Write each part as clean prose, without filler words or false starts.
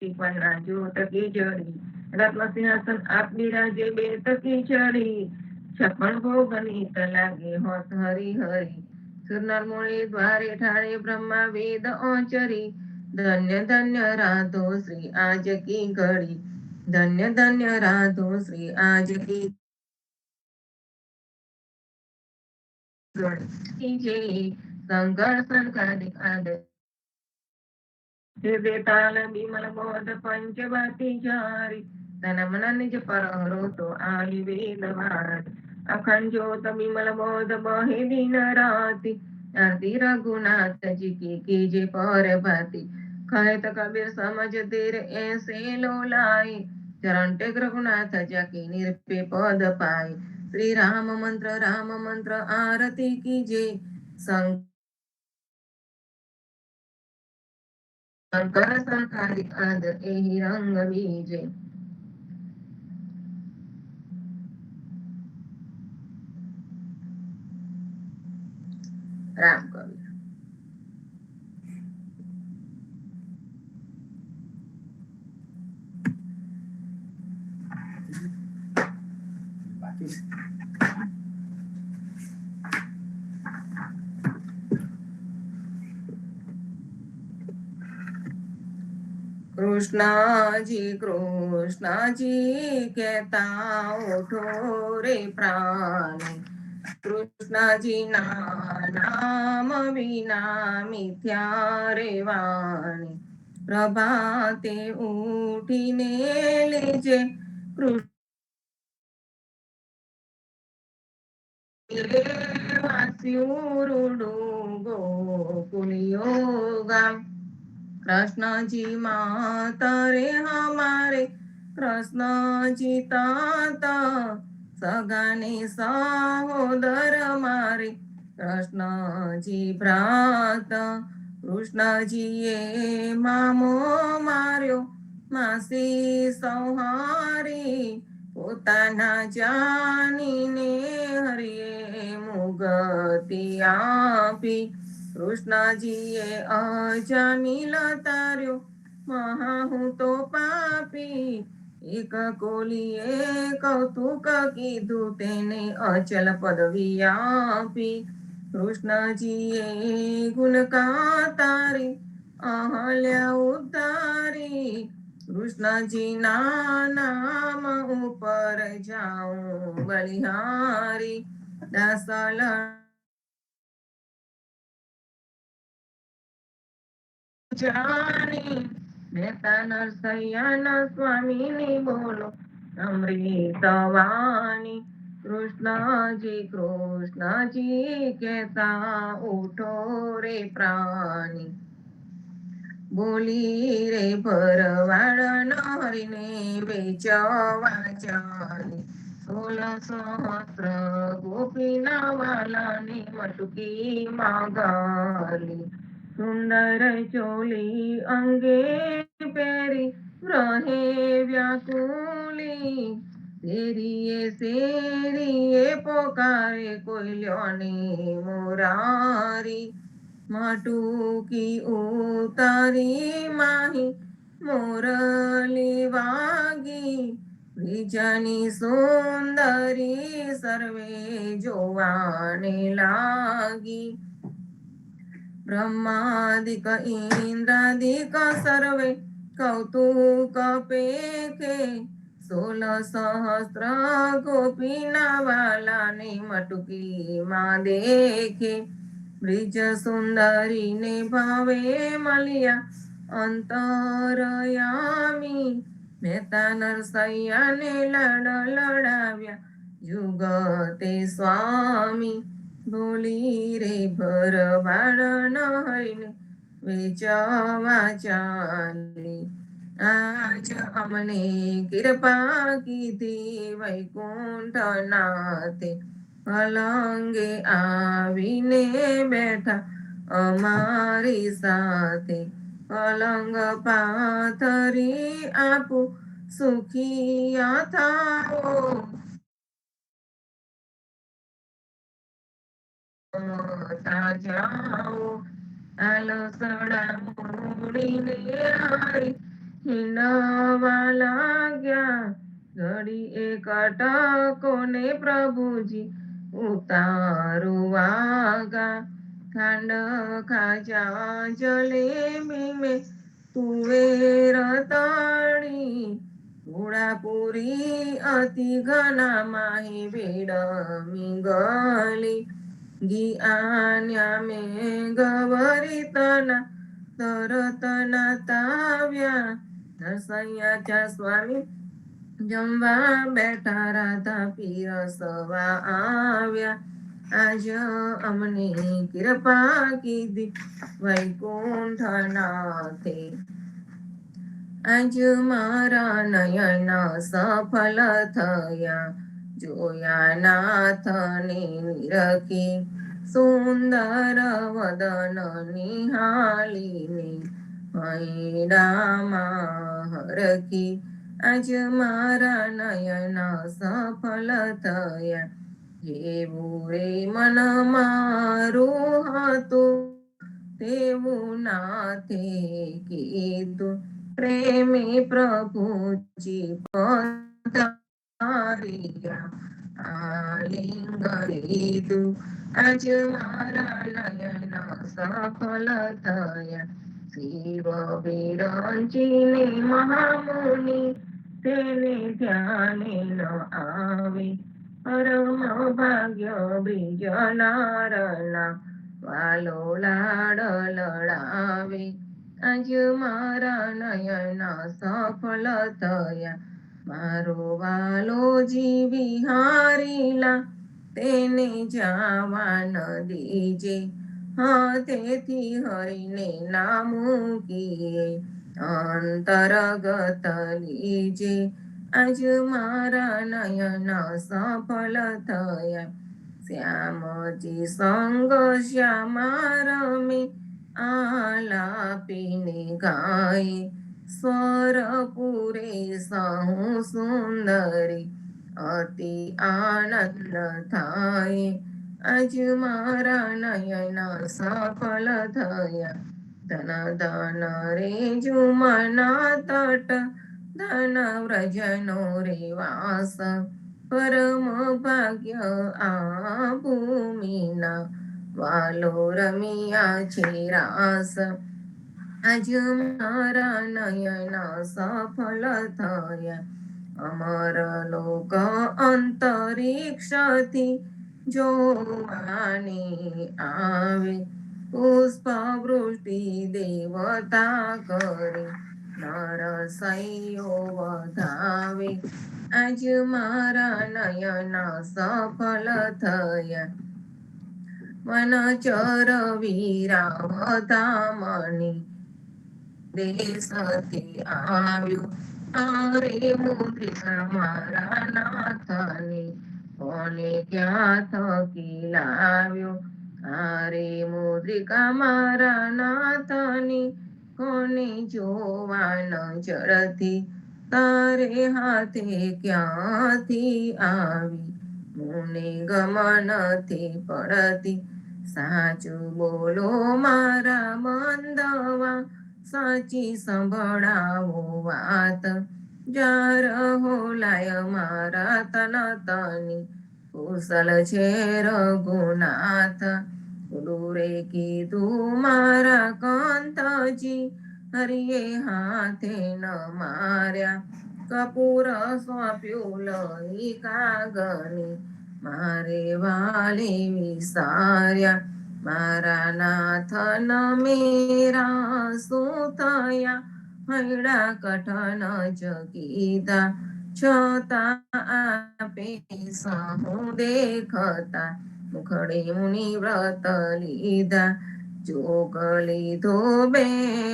પન્ના જો તકી જડી રત્ન સિંહાસન આપ બિરાજે બે તકી ચડી છપ્પન ભોગની લાગે હોત હરી હરી સુરનર મુનિ દ્વારે ઠાણે બ્રહ્મા વેદ ઓચરી ધન્ય ધન્ય રાધો શ્રી આજ કી ઘડી ધન્ય ધન્ય રાધો શ્રી આજ કી ઘડી શંકર સંકાલિક આદર તાલ બિમલ બોધ પંચવતી ચારી તન મન નિજ પર તો આલી વેદ વાર અખંડ જ્યોત બિમલ બોધ બહે દિન રાતી આરતી रघुनाथ जी की कीजे पर भाती कहत कबीर समझ तीर ऐसे लो लाई चरण टेक रघुनाथ जाकी निरपे पद पाए श्री राम मंत्र आरती कीजे शंकर संकालिक आदर एहि रंग बीजे राम कबीर कृष्णा जी कहता उठो रे प्राण कृष्णा जी नाम विना मिथ्या रे वाणी प्रभाते उठीने लेजे कृष्ण वास्युरुडु गोकुलियोगा कृष्ण जी माता रे हमारे कृष्ण जी ताता सगाने सहोदर मारे कृष्ण जी भ्रात कृष्ण जी ये मामो मार्यो मासी संहारी પોતાના જાનીને હરિએ મુગતિ આપી કૃષ્ણજીએ અજામિલ તાર્યો મહા હું તો પાપી એક કોલીએ કૌતુક કીધું તેને અચલ પદવી આપી કૃષ્ણજીએ ગુણ તારી અહલ્યા ઉતારી કૃષ્ણજી ના નામ ઉપર જાઉં બલિહારી દાસલ જાની મહેતા નરસૈયાના સ્વામીની બોલો અમૃત વાણી કૃષ્ણજી કહેતા ઉઠો રે પ્રાણી બોલી રે ભરવાડ હરીને વેચવા ચાલી 16 સહસ્ત્ર ગોપીના વાલાની મટકી માગાલી સુંદર ચોલી અંગે પહેરી રહે વ્યાકુલી શેરીએ પોકારે કોઈ લ્યોની મોરારી માટુકી ઉતારી માહી મોરલી વાગી બીજાની સુંદરી સર્વે જોવાને લાગી બ્રહ્માદિક ઇન્દ્રાદિક સર્વે કૌતુક પેખે 16 સહસ્ત્ર ગોપીના વાલાને મટુકીમાં દેખે બ્રિજ સુંદરીને ભાવે મળ્યા અંતરયામી મહેતા નરસૈયાને લડાવ્યા જુગતે સ્વામી બોલી રે ભરવાડ હરીને વેચવા ચાલી આજ અમને કૃપા કીધી વૈકુંઠ નાથે પલંગે આવીને બેઠા અમારી સાથે પલંગ પાથરી આપું સુખિયા થાઓ જાઓ આલસડા મૂડીને આવી છીનવા લાગ્યા ઘડી એક અટકો ને પ્રભુજી ઉતારુવાગા ખાંડ ખાજા જલેબી મેં તુવેર તળી પૂરી અતિ ઘના માહી વેડમી ગલી ઘી આન્યા મેં ગવરિતના તરતના તાવ્યા નરસૈયા ચા સ્વામી જમવા બેઠા રાધા પીરસવા આવ્યા આજ અમને કૃપા કીધી વૈકુંઠનાથે આજ મારા નયન સફળ થયા જોયા નાથને નિરખી સુંદર વદન નિહાળીને હૈડામાં હરખી આજ મારા નયન સફળ થયા જેવું રે મન મારું હતું તેવું નાથે કીધું પ્રેમે પ્રભુજી પધાર્યા આલિંગન લીધું આજ મારા નયન સફળ થયા શિવ વિરંચીને મહામુનિ તેને ધ્યાને ન આવે પરમ ભાગ્ય બ્રિજનારના વાલો લાડ લડાવે આજ મારા નયન સફળ થયા મારો વાલો જીવી હારીલા તેને જાવા ન દીજે હા તેથી હરીને ના મૂકીએ અંતરગત લીજે આજ મારા નયન સફળ થયા શ્યામજી સંગ શ્યામા રમે આલાપીને ગાય સ્વર પૂરે સહુ સુંદરી અતિ આનંદ થાય આજ મારા નયન સફળ થયા ધન ધન રે જુમના તટ ધન વ્રજનો રે વાસ પરમ ભાગ્ય આ ભૂમિના વાલો રમિયા છે રાસ આજ મારા નયન સફળ થયા અમર લોક અંતરિક્ષથી જોવાની આવે પુષ્પ વૃષ્ટિ દેવતા કરે નરસૈયો વધાવે આજ મારા નયન સફળ થયા વનચર વિરાવતામણી દેશથી આવ્યું અરે મુદ્રિકા મારા નાથને કોને ક્યાં થકી લાવ્યો અરે મુદ્રિકા મારા નાથની કોને જોવા નજરથી તારે હાથે ક્યાંથી આવી મુને ગમનથી પડતી સાચું બોલો મારા મંદવા સાચી સંભળાવો વાત જાર હોલાય મારા તન તની કુશલ છે રઘુનાથ ગુરુરે કીધું મારા કાંતજી હરિએ હાથે ન માર્યા કપૂર સોંપ્યું લઈ કાગની મારે વાલે વિસાર્યા મારા નાથ ન મેરા શું થયા હૈડા કઠન જ કીધા છતાં આપે સહુ દેખતા મુખડે મુનિ વ્રત લીધા જોગ લીધો બે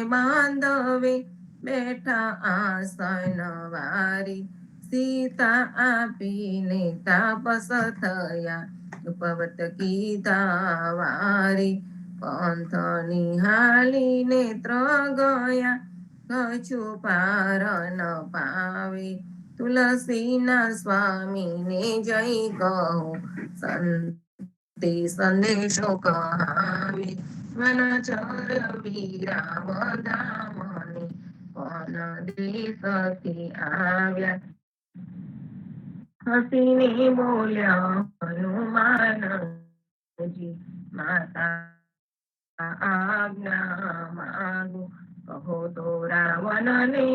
બાંધવે બેઠા આસન વારી સીતા આપીને તાપસ થયા ઉપવત કીધા વારી પંથ નિહાળીને ગયા કછું પાર ન પાવે તુલસીના સ્વામીને જય કહો તે સંદેશો કહાવે વનચર વીરા વધામણી દેશથી આવ્યા. હસીને બોલ્યા હનુમાનજી, માતા આજ્ઞા માંગુ. કહો તો રાવણને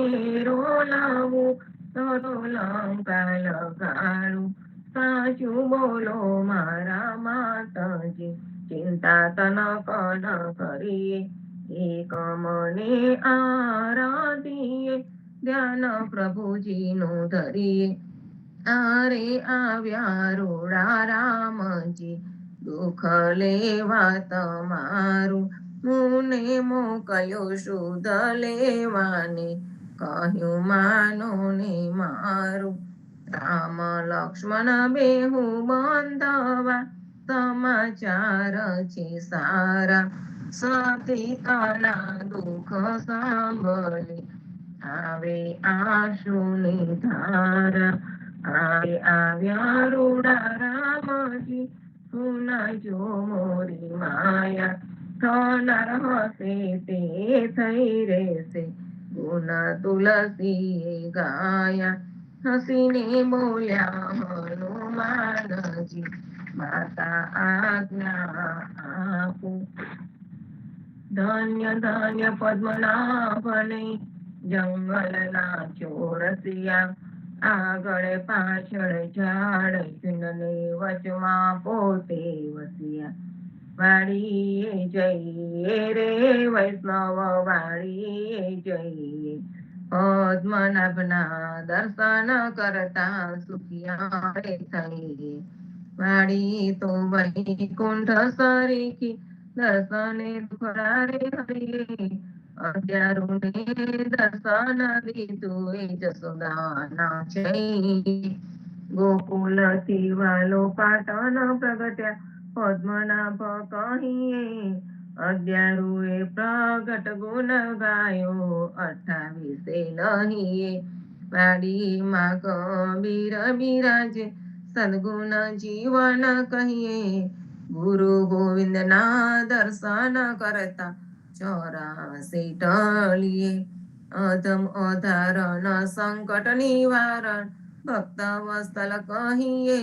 રોલાવું, તો લંકા લગાડું. સાચું બોલો મારા માતાજી, ચિંતા તનક ન કરીએ. એક મને આરાધીએ, ધ્યાન પ્રભુજીનું ધરીએ. આરે આવ્યા રોડા રામજી, દુઃખ લેવા તમારું. મુને મોકલ્યો શુદ્ધ લેવાને, કહ્યું માનો ને મારું. રામ લક્ષ્મણ બેહુ બાંધવા, સમાચાર છે સારા. સતીતાના દુઃખ સાંભળી, આવે આશુની ધારા. આવે આવ્યા રૂડા રામજી, સુનાજો મોરી માયા. થનાર હશે તે થઈ રહેશે, ગુણ તુલસી ગાયા. હસીને બોલ્યા હનુમાનજી, માતા આજ્ઞા આપું. ધન્ય ધન્ય પદ્મનાભને, જંગલના ચોરસિયા. આગળ પાછળ ઝાડ ચૂનને, વચમાં પોતે વસ્યા. વાડીએ જઈએ રે વૈષ્ણવ, વાડીએ જઈએ. પદ્મનાભના દર્શન કરતા સુખિયા રે થઈએ. વાડી તો વૈકુંઠ સરીખી, દર્શને દુખડા રે હરિયે. અગિયારું ને દર્શન દીધું એ જસોદાના જઈ. ગોકુલથી વાલો પાટણ પ્રગટ્યા, પદ્મનાભ કહીએ. 11 પ્રગટ ગુણ ગાયો, 28 લહીએ. વાડીમાં કબીર બિરાજે, સદગુણ જીવન કહીએ. ગુરુ ગોવિંદના દર્શન કરતા, 84 ટળીએ. અધમ અધારણ સંકટ નિવારણ, ભક્ત વત્સલ કહીએ.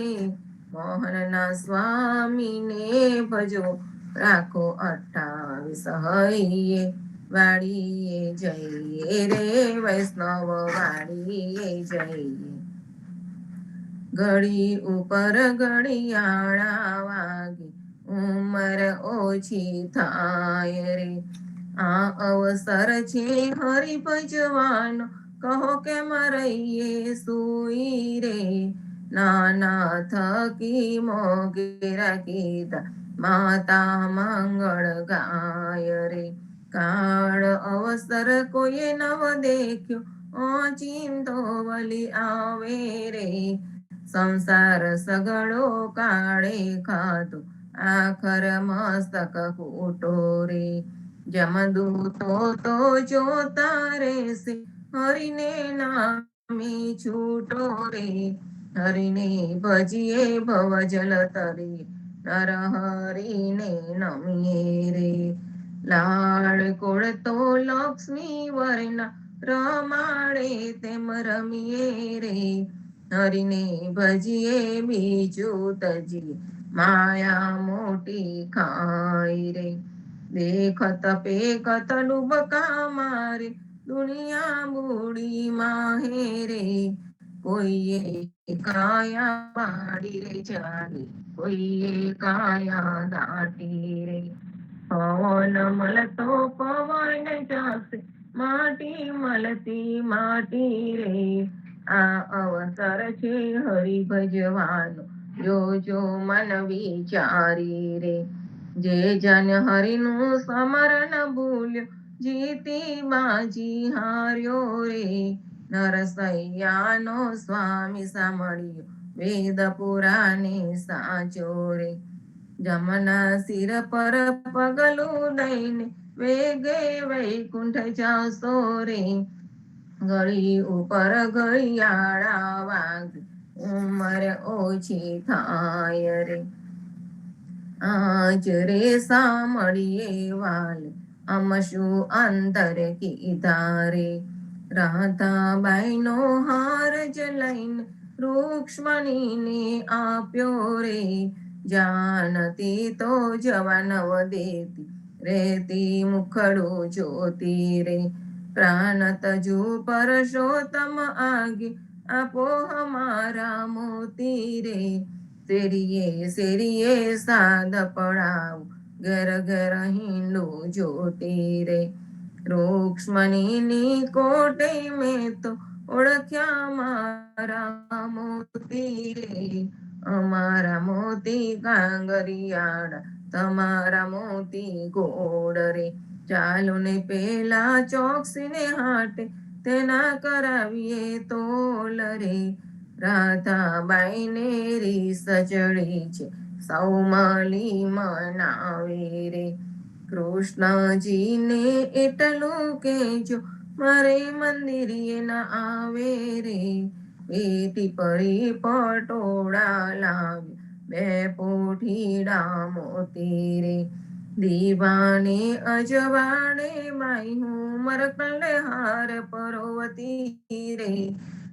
મોહનના સ્વામીને ભજો, રાખો 28 હૈયે. વાડીએ જઈએ રે વૈષ્ણવ, વાડીએ જઈએ. ઘડી ઉપર ઘડિયાળા વાગે, ઉંમર ઓછી થાય રે. આ અવસર છે હરિ ભજવાનો, કહો કેમ રહીએ સુઈ રે. નાના થકી મોગેરા કીધા, માતા મંગળ ગાય રે. કાળ અવસર કોઈએ નવ દેખ્યો, ઓચિંતો વલી આવે રે. સંસાર સગળો કાળે ખાતો, આખર મસ્તક ફૂટો રે. જમદૂતો તો જોતા રહેશે, હરિને નામે છૂટો રે. હરિને ભજીએ ભવ જલ તરી, નર હરિને નમીએ રે. લાડ કોળ તો લક્ષ્મી વર્ણા, રમાડે તેમ રમીએ રે. હરિને ભજીએ બીજું તજીએ, માયા મોટી ખાય રે. દેખત પેખત ડૂબકા મારે, દુનિયા બુડી માહે રે. કોઈએ કાયા પાડી રે જાડી, કોઈએ કાયા દાટી રે. પવન મળતો પવન જશે, માટી મળતી માટી રે. આ અવસર છે હરિ ભજવાનો, જોજો મન વિચારી રે. જે જન હરિનું સ્મરણ ભૂલ્યો, જીતી બાજી હાર્યો રે. નરસૈયાનો સ્વામી સાંભળ્યો, વેદ પુરાણે સાચો રે. જમના સિર પર પગલું દઈને, વેગે વૈકુંઠ જાશો રે. ઘડી ઉપર ઘડિયાળા વાગે, ઉંમર ઓછી થાય રે. આજ રે સાંભળીએ વાલે, અમ શું અંતર કીધા રે. રાધાબાઈનો હાર જ લઈને રૂક્ષ્મણીને આપ્યો રે. જાનતી તો જવાનવ દેતી રેતી મુખડું જોતી રે. પ્રાણ તજુ પરસોત્તમ આગે આપો હમારા મોતી રે. શેરીએ શેરીએ સાદ પડાવ ઘર ઘર હિંડું જોતી રે. રૂક્ષ્મણીની કોટે મેં તો ઓળખ્યા મારા મોતી રે. અમારા મોતી કાંગરિયાડા તમારા મોતી ગોળ રે. ચાલો ને પેલા ચોકસીને હાટે તેના કરાવીએ તોલ રે. રાધાબાઈને રીસ ચડી છે સૌમલી મનાવે રે. કૃષ્ણજીને એટલું કહેજો મારે મંદિરે ના આવે રે. બેટી પરી પટોળા લાવી બે પોઠીડા મોતી રે. દીવાને અજવાડે બાઈ હું મરકલે હાર પર્વતી રે.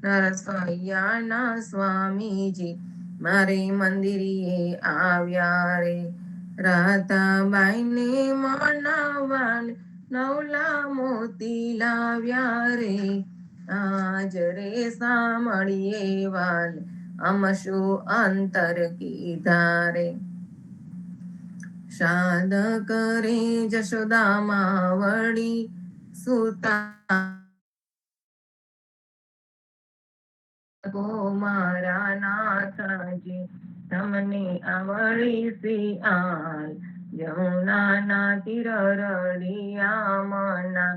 નરસૈયાના સ્વામીજી મારે મંદિરે આવ્યા રે. રાધાબાઈને મનાવાને નવલા મોતી લાવ્યા રે. આજ રે સાંભળીએ વાલ અમ શું અંતર કીધા રે. શાદ કરે જશોદામાં વળી સુતા મારા નાથજી તમને આવડી સિયાલ. યમુનાના તીર રડિયા મના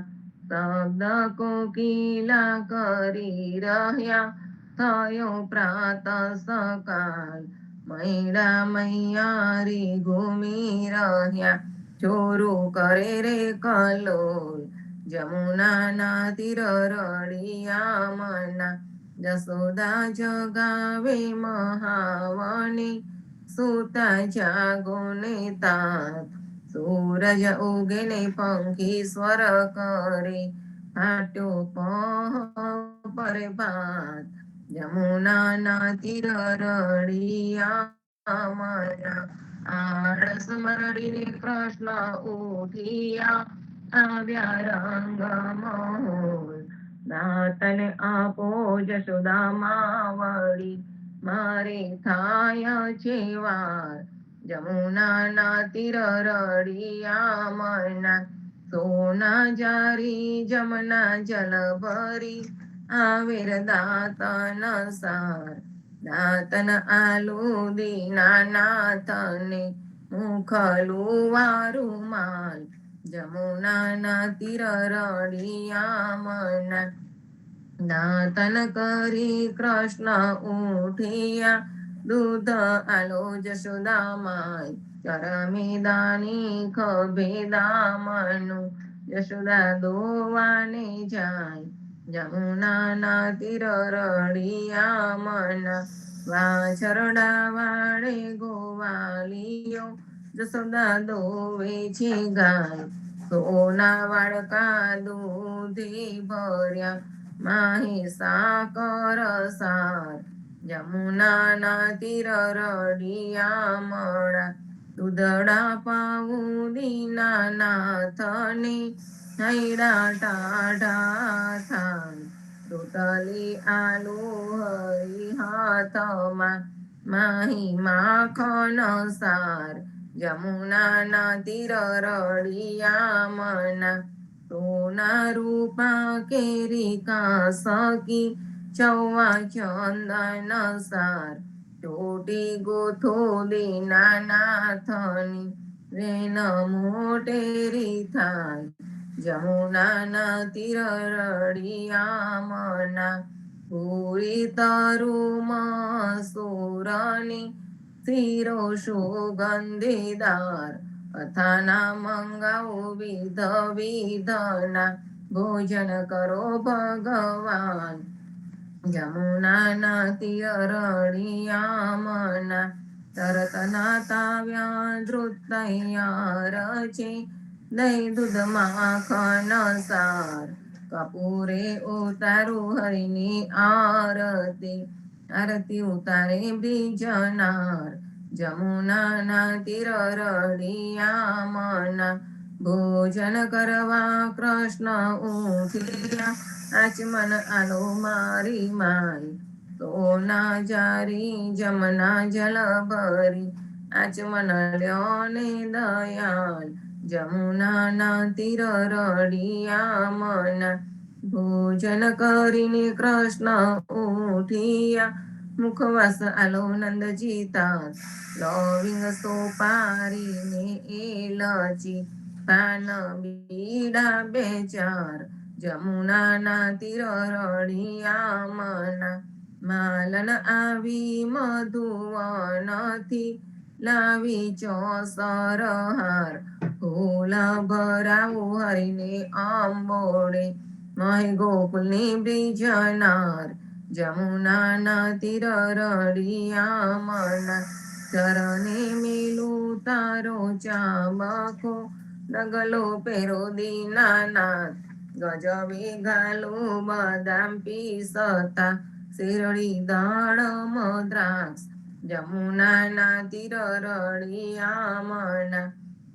શબ્દ કોકિલા કરી રહ્યા થયો પ્રાત સકાળ. મૈડા મૈયારી ઘૂમી રહ્યા ચોરું કરે રે કલોલ. જમુનાના તીર રડિયા મના જસોદા જગાવે મહાવને સુતા જાગો ને તાત. સૂરજ ઉગે ને પંખી સ્વર કરે ફાટ્યો પહ પર ભાત. યમુનાના તીર રડિયા મના આળસ મરડીને કૃષ્ણ ઉઠિયા આવ્યા રંગ મોલ. નાતને આપો જશોદામાં વળી મારે થાય છે વાર. જમુનાના તીર રડિયા મના સોના જારી જમના જલ ભરી આવેર દાતન સાર. દાતન આલુ દીના નાથને મુખલું વારું માલ. જમુનાના તીર રડિયા મના દાતન કરી કૃષ્ણ ઉઠિયા દૂધ આલો જશોદામાય. ચરમેદાની ખભે દામનું જશોદા દોવાને જાય. જમુનાના તીર રડિયા મના વાછરડા વાળે ગોવાલિયો જશોદા દોવે છે ગાય. સોના વાળકા દૂધે ભર્યા માહી સાકર સાર. જમુનાના તીર રડિયા મણા દૂધડા પાવું દીના નાથને હૈડા ટાઢા થાય. રોટલી આલુ હરી હાથમાં માહી માખણ સાર. જમુનાના તીર રડિયા મના સોના રૂપા કેરી કાસકી ચૌવા ચંદન સાર. ચોટી ગોથો દીના નાથની વેન મોટેરી થાય. જમુનાના તીર રડિયા મના પૂરી તરુમ સુરની શિરો સુગંધીદાર. અથાના મંગાવો વિધ વિધના ભોજન કરો ભગવાન. જમુનાના તીર રડિયા મના તરત નાતાવ્યા ધ્રુત તૈયાર છે દહીં દૂધ માખણ સાર. કપૂરે ઉતારું હરિની આરતી, આરતી ઉતારે બ્રિજનાર, જમુનાના તીર રળિયા મના, ભોજન કરવા કૃષ્ણ ઉઠ્યા, આચમન આલો મારી માય, તો ના જારી જમના જલ ભરી, આચમન લ્યો ને દયાળ, જમુનાના તીર રળિયા મના, ભોજન કરીને કૃષ્ણ ઉઠ્યા, મુખવાસ આલો નંદજી તાત, લવિંગ સોપારી ને એલચી, પાન બીડા બે ચાર, જમુનાના તીર રળિયા મના, માલન આવી મધુવનથી, લાવી ચોસર હાર, ફૂલ ભરાવું હરિને આંબોડે, મહી ગોકુલની બ્રિજનાર, જમુનાના તીર રળિયા મના, ચરણે મેલું તારો ચાબકો, ડગલો પેરો દીનાનાથ, ગજબે ઘાલું બદામ પીસતા, શેરડી દાડમ દ્રાક્ષ, જમુનાના તીર રળિયા મના,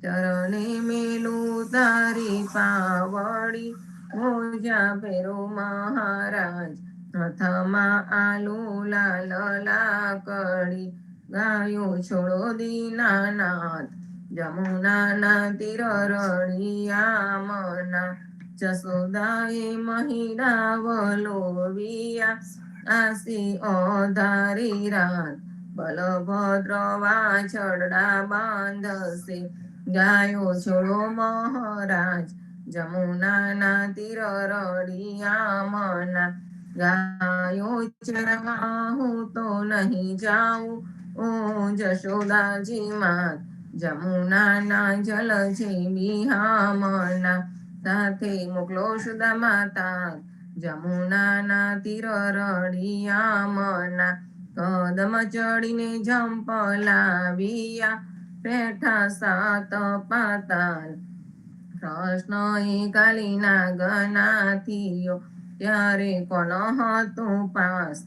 ચરણે મેલું તારી પાવડી, મોજા પેરો મહારાજ, હાથમાં આલુ લાલ લાકડી, ગાયો છોડો દીનાનાથ, જમુનાના તીર રળિયા મના, જસોદાએ મહિડા વલોવિયા, આસી અધારી રાત, બલભદ્ર વાછરડા બાંધશે, ગાયો છોડો મહારાજ, જમુનાના તીર રળિયા મના, ગાયો ચરવા હું તો નહીં જાઉં, ઓ જશોદાજી માત, જમુનાના જલ છે બિહામના, સાથે મોકલો સુદા માતા, જમુનાના તીર રળિયા મના, કદમ ચડીને ઝંપલાવ્યા, પેઠા સાત પાતાલ, કૃષ્ણએ કાલીના ગનાથીઓ, ત્યારે કોણ હતું પાસ,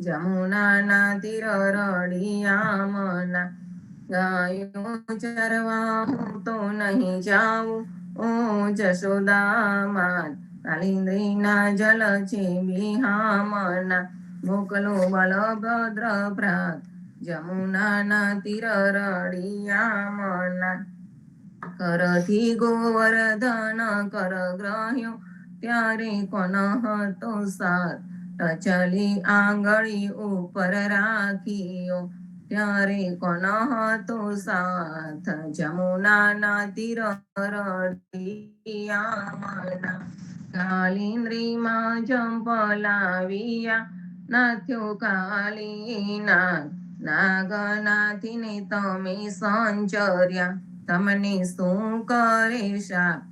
જમુનાના તીર રળિયા મના, ગાયો ચરવા હું તો નહીં જાઉં, ઓ જશોદા માત, કાલિંદ્રીના જલ છે બિહામના, મોકલો બલભદ્ર ભ્રાત, જમુનાના તીર રળિયા મના, કરથી ગોવર્ધન કર ગ્રહ્યો, ત્યારે કોણ હતો સાત, ટચલી આંગળી ઉપર રાખીયો, ત્યારે કોણ હતો સાથ, જમુનાના તીર રળિયા મના, કાલિંદ્રીમાં ઝંપલાવ્યા, નાથ્યો કાલીનાથ, નાગનાથીને તમે સંચર્યા, તમને શું કરે શાપ,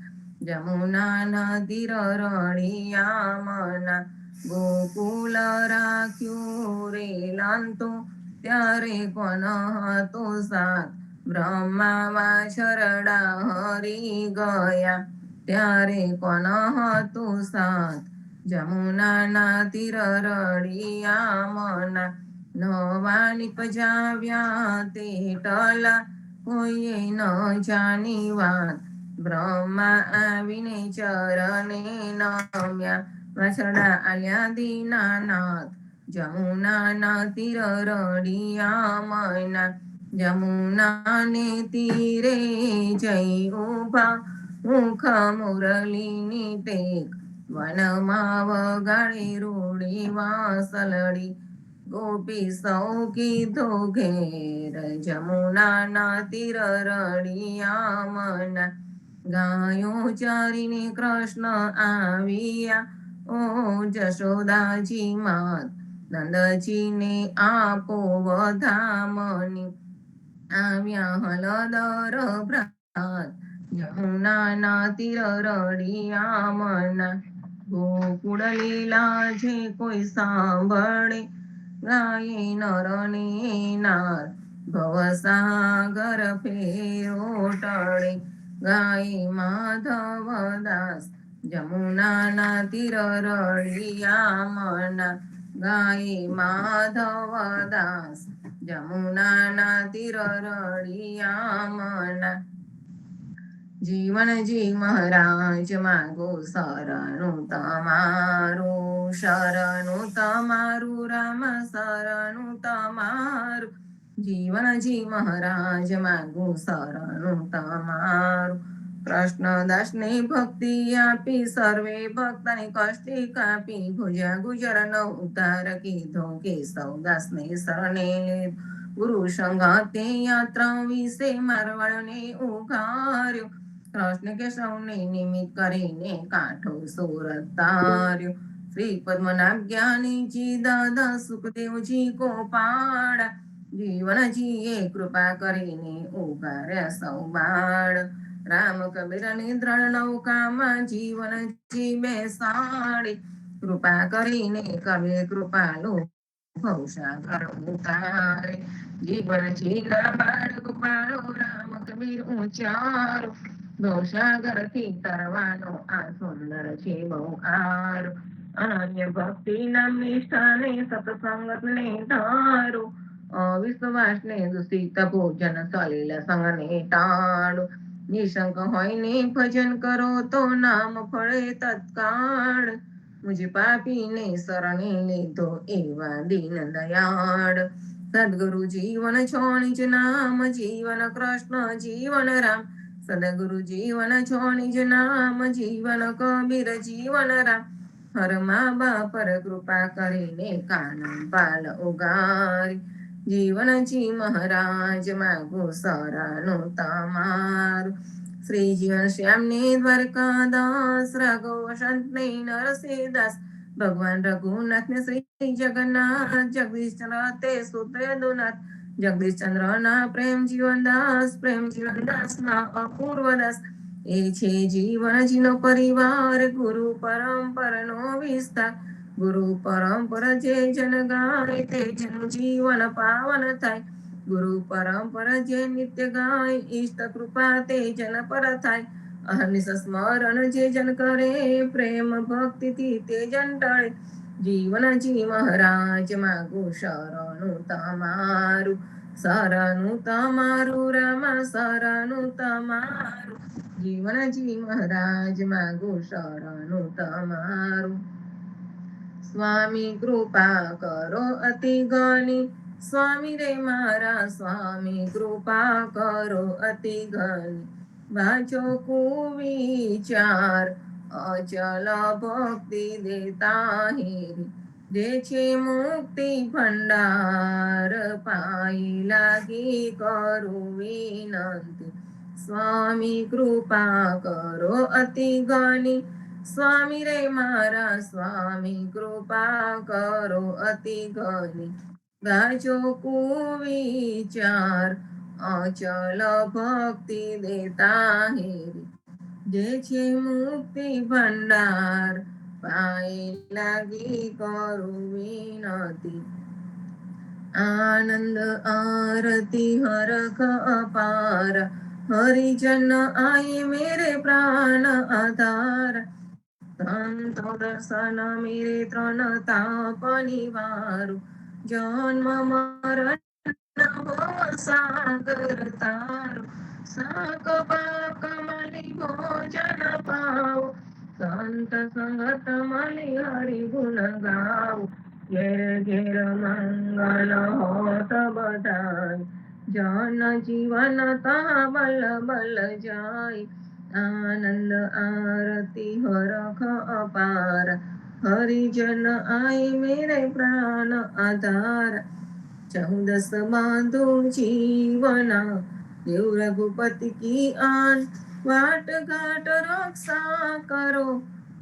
જમુનાના તીર રળિયા મના, ગોકુલ રાખ્યું રે લાંતો, ત્યારે કોણ હતો સાથ, બ્રહ્મા વાછરડા હરી ગયા, ત્યારે કોણ હતું સાથ, જમુનાના તીર રળિયા મના, નવા નિપજાવ્યા તે ટલા, કોઈએ ન જાની વાત, બ્રહ્મા આવીને ચરણે નમ્યા, વાછરડા આલ્યા દીનાનાથ, જમુનાના તીર રળિયા મના, જમુનાને તીરે જઈ ઉભા, મુખ મુરલીની ટેક, વનમાં વગાડે રૂડી વાસલડી, ગોપી સૌ કીધો ઘેર, જમુનાના તીર રળિયા મના, ગાયો ચારીને કૃષ્ણ આવ્યા, ઓ જશોદાજી માત, નંદજીને આપો વધામણી, આવ્યા હલદર ભ્રાત, જમુનાના તીર રળિયા મના, ગોકુળ લીલા જે કોઈ સાંભળે, ગાયે નર ને નાર, ભવસાગર ફેરો ટળે, ગાયે માધવદાસ, જમુનાના તીર રળિયામણા ગાય માધવ દાસ. જમુનાના તીર રળિયામણા જીવનજી મહારાજ માગો શરણું તમારું, શરણું તમારું રામ શરણું તમારું. જીવનજી મહારાજ માગો શરણું તમારું. કૃષ્ણદાસને ભક્તિ આપી સર્વે ભક્તને કષ્ટી કાપી, ભુજ્યા ગુજરનો ઉદ્ધાર કીધો, કેશવદાસને શરણે ગુરુ સંગાતે યાત્રા વિશે મારવાડને ઉઘાર્યો. કૃષ્ણ કેશવને નિમિત્ત કરીને કાંઠો સુરત તાર્યો. શ્રી પદ્મનાભ જ્ઞાનીજી દાદા સુખદેવજી ગોપાળ, જીવનજીએ કૃપા કરીને ઉગાર્યા સૌ બાળ. રામ કબીરની દ્રઢ નૌકામાં જીવનજી બેસાડી, કૃપા કરીને કબીર કૃપાલુ ભવસાગર ઉતારે. જીવનજીના બાળ કૃપાળો રામ કબીર ઉચારો, ભવસાગરથી તરવાનો આ સુંદર છે બહુ આરો. અનન્ય ભક્તિ નામ નિષ્ઠાને સત્સંગતને ધારો, અવિશ્વાસને દૂષિત ભોજન સલીલ સંગને ટાળો. નિશંક હોઈને ભજન કરો તો નામ ફળે તત્કાળ, મુજ પાપીને શરણે લીધો એવા દીન દયાળ. સદગુરુ જીવન છોણી જ નામ, જીવન કૃષ્ણ જીવન રામ. સદગુરુ જીવન છોણી જ નામ, જીવન કબીર જીવન રામ. હર મા બાપ પર કૃપા કરીને કાનન પાલ ઉગારી, જીવનજી મહારાજ માગો શરણું તમારું. શ્રી જીવન શ્યામને દ્વારકાદાસ, રાઘવ સંતને નરસિંહદાસ. ભગવાન રઘુનાથને શ્રી જગન્નાથ, જગદીશ ચંદ્ર તે સૂત્ર યદુનાથ. જગદીશ ચંદ્રના પ્રેમ જીવનદાસ, પ્રેમ જીવનદાસના અપૂર્વ દાસ. એ છે જીવનજીનો પરિવાર, ગુરુ પરંપરાનો વિસ્તાર. ગુરુ પરંપરા જે જન ગાય, તે જન જીવન પાવન થાય. ગુરુ પરંપરા જે નિત્ય ગાય, ઈષ્ટ કૃપા તે જન પર થાય. અહર્નિશ સ્મરણ જે જન કરે, પ્રેમ ભક્તિથી તે જન ટળે. જીવનજી મહારાજ માગો શરણું તમારું, શરણું તમારું રામ શરણું તમારું. જીવનજી મહારાજ માગો શરણું તમારું. સ્વામી કૃપા કરો અતિ ઘણી, સ્વામી રે મારા સ્વામી કૃપા કરો અતિ ઘણી. વાંચો કુવિચાર અચલ ભક્તિ દેતા હેરી, જે છે મુક્તિ ભંડાર પાઈ લાગી કરું વિનંતી. સ્વામી કૃપા કરો અતિ ઘણી, સ્વામી રે મારા સ્વામી કૃપા કરો અતિ ઘણી. ગાજો કુવિચાર અચલ ભક્તિ દેતા હેરી, જે છે મુક્તિ ભંડાર પાએ લાગી કરું વિનતી. આનંદ આરતી હરખ અપાર, હરિજન આય મેરે પ્રાણ આધાર. સંતો દર્શન મેરે ત્રણ તાપ નિવારું, જન્મ મરણ ભવ સાગર તારું. સાક પાક મળી ભોજન પાવ, સંત સંગત મળી હરિ ગુણ ગાવ. ઘેર ઘેર મંગલ હોત બધાય, જન જીવન તા બલ બલ જાય. આનંદ આરતી હરખ અપાર, હરિજન આય મેરે પ્રાણ આધાર. 14 बांधो जीवना, देव रघुपति की आन. वाट घाट रक्षा करो,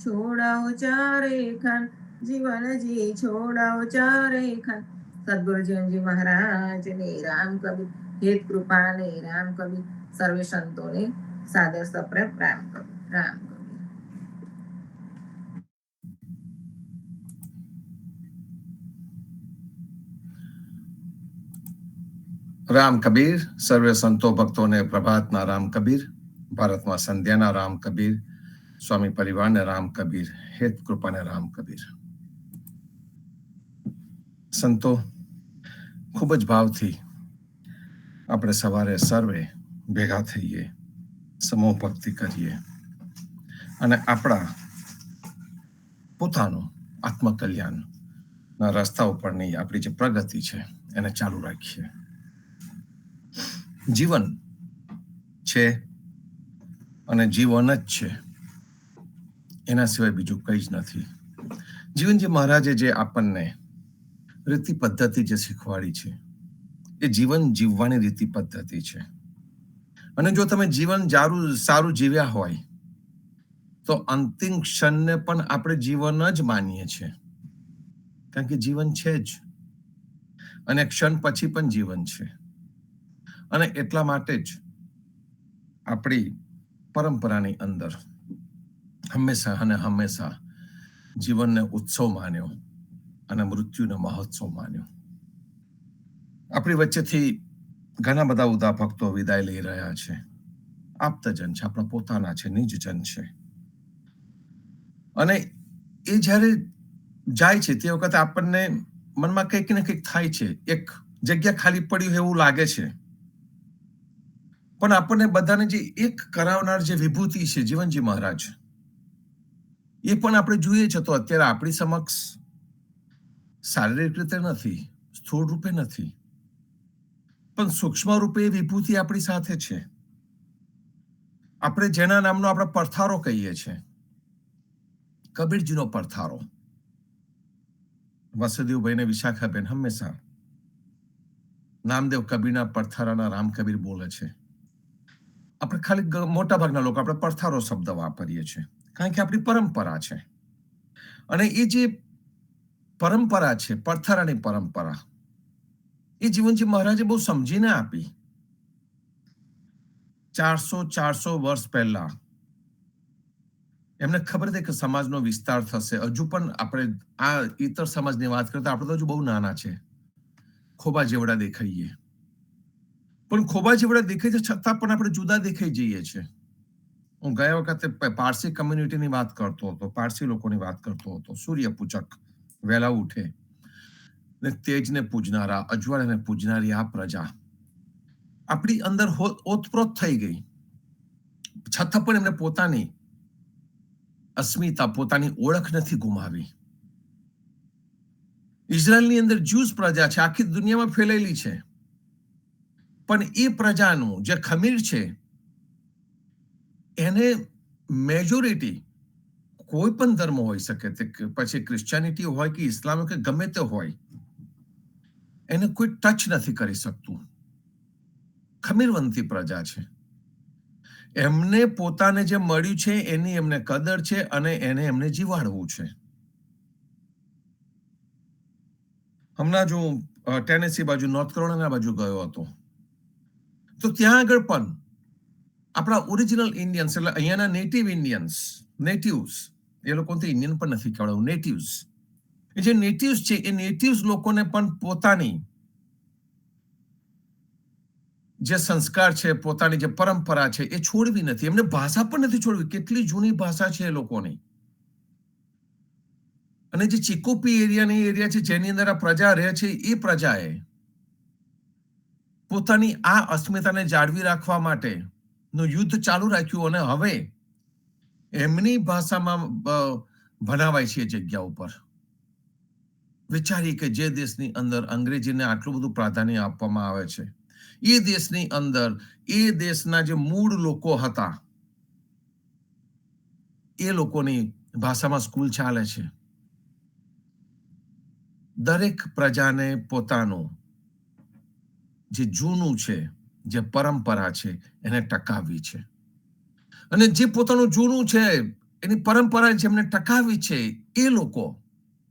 छोड़ाओ चारे खान. जीवन जी छोड़ाओ चारे खान. सद्गुरु जीवन जी महाराज ने राम कबीर हेत कृपा ने राम कबीर सर्वे संतों ने सादर सप्रेम राम कबीर राम कबीर. રામ કબીર સર્વે સંતો ભક્તોને પ્રભાતના રામ કબીર, ભારતમાં સંધ્યાના રામ કબીર. સ્વામી પરિવારને રામ કબીર, હેત કૃપાને રામ કબીર. સંતો, ખૂબ જ ભાવથી આપણે સવારે સર્વે ભેગા થઈએ, સમૂહ ભક્તિ કરીએ અને આપણા પોતાનું આત્મકલ્યાણના રસ્તા ઉપરની આપણી જે પ્રગતિ છે એને ચાલુ રાખીએ. જીવન છે અને જીવન જ છે, એના સિવાય બીજું કંઈ જ નથી. જીવનજી મહારાજે જે આપણને રીતિ પદ્ધતિ જે શીખવાડી છે એ જીવન જીવવાની રીતિ પદ્ધતિ છે. અને જો તમે જીવન સારું જીવ્યા હોય તો અંતિમ ક્ષણને પણ આપણે જીવન જ માનીએ છીએ, કારણ કે જીવન છે જ અને ક્ષણ પછી પણ જીવન છે. અને એટલા માટે જ આપણી પરંપરાની અંદર હંમેશા જીવનને ઉત્સવ માન્યો અને મૃત્યુને મહોત્સવ માન્યો. આપણી વચ્ચેથી ઘણા બધા ઉદા ભક્તો વિદાય લઈ રહ્યા છે. આપ્તજન છે, આપણા પોતાના છે, નિજજન છે. અને એ જ્યારે જાય છે તે વખતે આપણને મનમાં કંઈક ને કંઈક થાય છે, એક જગ્યા ખાલી પડી હોય એવું લાગે છે. પણ આપણને બધાને જે એક કરાવનાર જે વિભૂતિ છે જીવનજી મહારાજ, એ પણ આપણે જોઈએ છે તો અત્યારે આપણી સમક્ષ શારીરિક રીતે નથી, સ્થૂળ રૂપે નથી, પણ સૂક્ષ્મ રૂપે એ વિભૂતિ આપણી સાથે છે. આપણે જેના નામનો આપણે પડથારો કહીએ છીએ, કબીરજીનો પડથારો. વસુદેવભાઈ ને વિશાખાબેન હંમેશા નામદેવ કબીરના પડથારાના રામ કબીર બોલે છે. આપણે ખાલી મોટા ભાગના લોકો આપણે પડથારો શબ્દ વાપરીએ છીએ, કારણ કે આપણી પરંપરા છે. અને એ જે પરંપરા છે, પડથારાની પરંપરા, એ જીવનજી મહારાજે બહુ સમજીને આપી. 400 વર્ષ પહેલા એમને ખબર હતી કે સમાજનો વિસ્તાર થશે. હજુ પણ આપણે આ ઇતર સમાજની વાત કરતા આપણે તો હજુ બહુ નાના છે, ખોબા જેવડા દેખાઈએ. પણ ખોબા જેવડા દેખાય છે છતાં પણ આપણે જુદા દેખાઈ જઈએ છીએ. હું ગયા વખતે પારસી કમ્યુનિટીની વાત કરતો હતો, પારસી લોકોની વાત કરતો હતો. સૂર્ય પૂજક, વહેલા ઉઠે ને તેજને પૂજનારા, અજવાળાને પૂજનારી આ પ્રજા આપણી અંદર ઓતપ્રોત થઈ ગઈ, છતાં પણ એમને પોતાની અસ્મિતા, પોતાની ઓળખ નથી ગુમાવી. ઇઝરાયલની અંદર જ્યુસ પ્રજા છે, આખી દુનિયામાં ફેલાયેલી છે, પણ એ પ્રજાનું જે ખમીર છે એને મેજોરિટી, કોઈ પણ ધર્મ હોઈ શકે, તે પછી ક્રિશ્ચિયાનિટી હોય કે ઇસ્લામ કે ગમે તે હોય, એને કોઈ ટચ નથી કરી શકતું. ખમીરવંતી પ્રજા છે. એમને પોતાને જે મળ્યું છે એની એમને કદર છે અને એને એમને જીવાડવું છે. હમણાં જો ટેનેસી બાજુ, નોર્થ કેરોલાઇના બાજુ ગયો હતો, તો ત્યાં આગળ પણ આપણા ઓરિજિનલ ઇન્ડિયન્સ, એટલે અહીંયાના નેટિવ્સ, એ લોકો તો ઇન્ડિયન પણ નથી કહેવાયું, નેટિવ્સ. એ જે નેટિવ્સ છે એ નેટિવ્સ લોકોને પણ પોતાની જે સંસ્કાર છે, પોતાની જે પરંપરા છે એ છોડવી નથી. એમને ભાષા પણ નથી છોડવી. કેટલી જૂની ભાષા છે એ લોકોની. અને જે ચિકોપી એરિયા છે જેની અંદર આ પ્રજા રહે છે, એ પ્રજાએ પોતાની આ અસ્મિતાને જાળવી રાખવા માટે નું યુદ્ધ ચાલુ રાખ્યું અને હવે એમની ભાષામાં ભણાવાય છે એ જગ્યા ઉપર. વિચારીએ કે જે દેશની અંદર અંગ્રેજીને આટલું બધું પ્રાધાન્ય આપવામાં આવે છે, એ દેશની અંદર એ દેશના જે મૂળ લોકો હતા એ લોકોની ભાષામાં સ્કૂલ ચાલે છે. દરેક પ્રજાને પોતાનું જે જૂનું છે, જે પરંપરા છે, એને ટકાવવી છે. અને જે પોતાનું જૂનું છે, એની પરંપરા છે, એમને ટકાવવી છે, એ લોકો